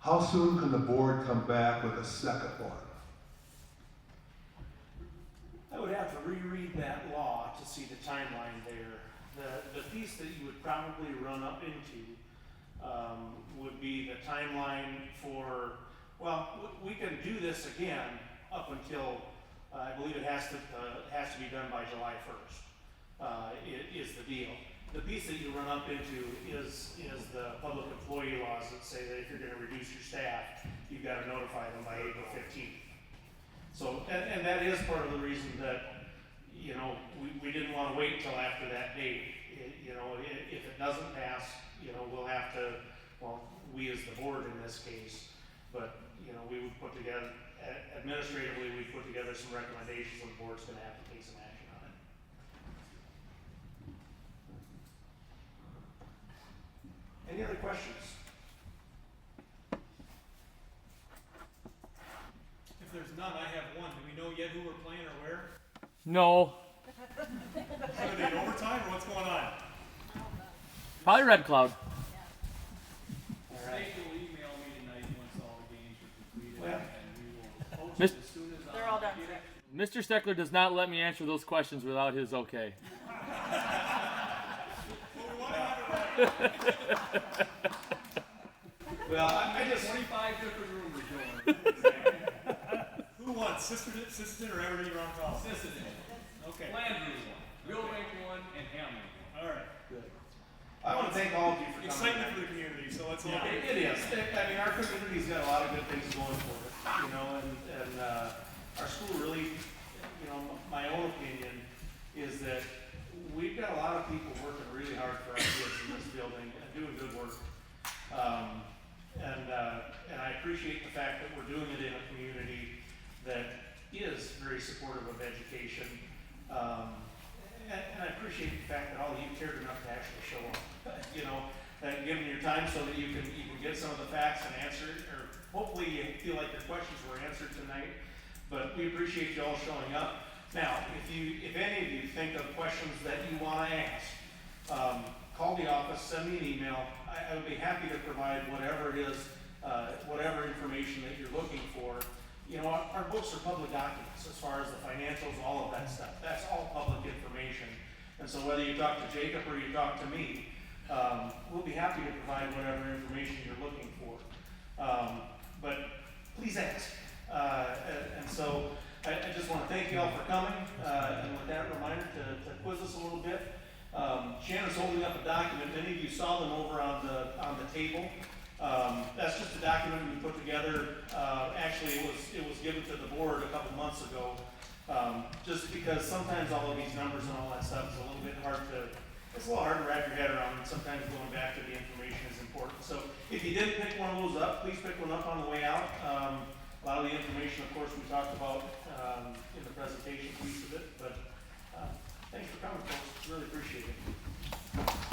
How soon can the board come back with a second one? I would have to reread that law to see the timeline there. The piece that you would probably run up into would be the timeline for, well, we can do this again up until, I believe it has to be done by July 1st, is the deal. The piece that you run up into is the public employee laws that say that if you're gonna reduce your staff, you've gotta notify them by April 15th. So, and that is part of the reason that, you know, we didn't want to wait until after that date. You know, if it doesn't pass, you know, we'll have to, well, we as the board in this case, but, you know, we would put together, administratively, we put together some recommendations and the board's gonna have to take some action on it. Any other questions? If there's none, I have one. Do we know yet who we're playing or where? No, Are they in overtime or what's going on? probably Red Cloud. Nate will email me tonight once all the games are completed, Well, and we will post Miss- it as soon as They're all done. Mr. Steckler does not let me answer those questions without his okay. Well, we want to have it right. Well, I just, 25 different rumors going. Who won? Sisseton or Aberdeen Round Call? Sisseton. Okay. Landry won. Real Bank won, and Hamlin. All right. I want to thank all of you for coming. Excitement for the community, so let's Yeah, it is. I mean, our community's got a lot of good things going for it, you know, and our school really, you know, my own opinion is that we've got a lot of people working really hard for our kids in this building and doing good work. And I appreciate the fact that we're doing it in a community that is very supportive of education. And I appreciate the fact that all of you cared enough to actually show up, you know, and giving your time so that you can get some of the facts and answer, or hopefully you feel like your questions were answered tonight. But we appreciate you all showing up. Now, if any of you think of questions that you want to ask, call the office, send me an email. I would be happy to provide whatever it is, whatever information that you're looking for. You know, our books are public documents as far as the financials, all of that stuff. That's all public information. And so whether you talk to Jacob or you talk to me, we'll be happy to provide whatever information you're looking for. But please ask. And so I just want to thank you all for coming. And with that reminder to quiz us a little bit. Shannon's holding up a document. Many of you saw them over on the table. That's just a document we put together. Actually, it was given to the board a couple months ago. Just because sometimes all of these numbers and all that stuff is a little bit hard to wrap your head around. And sometimes going back to the information is important. So if you didn't pick one of those up, please pick one up on the way out. A lot of the information, of course, we talked about in the presentation piece of it. But thanks for coming, folks. Really appreciate it.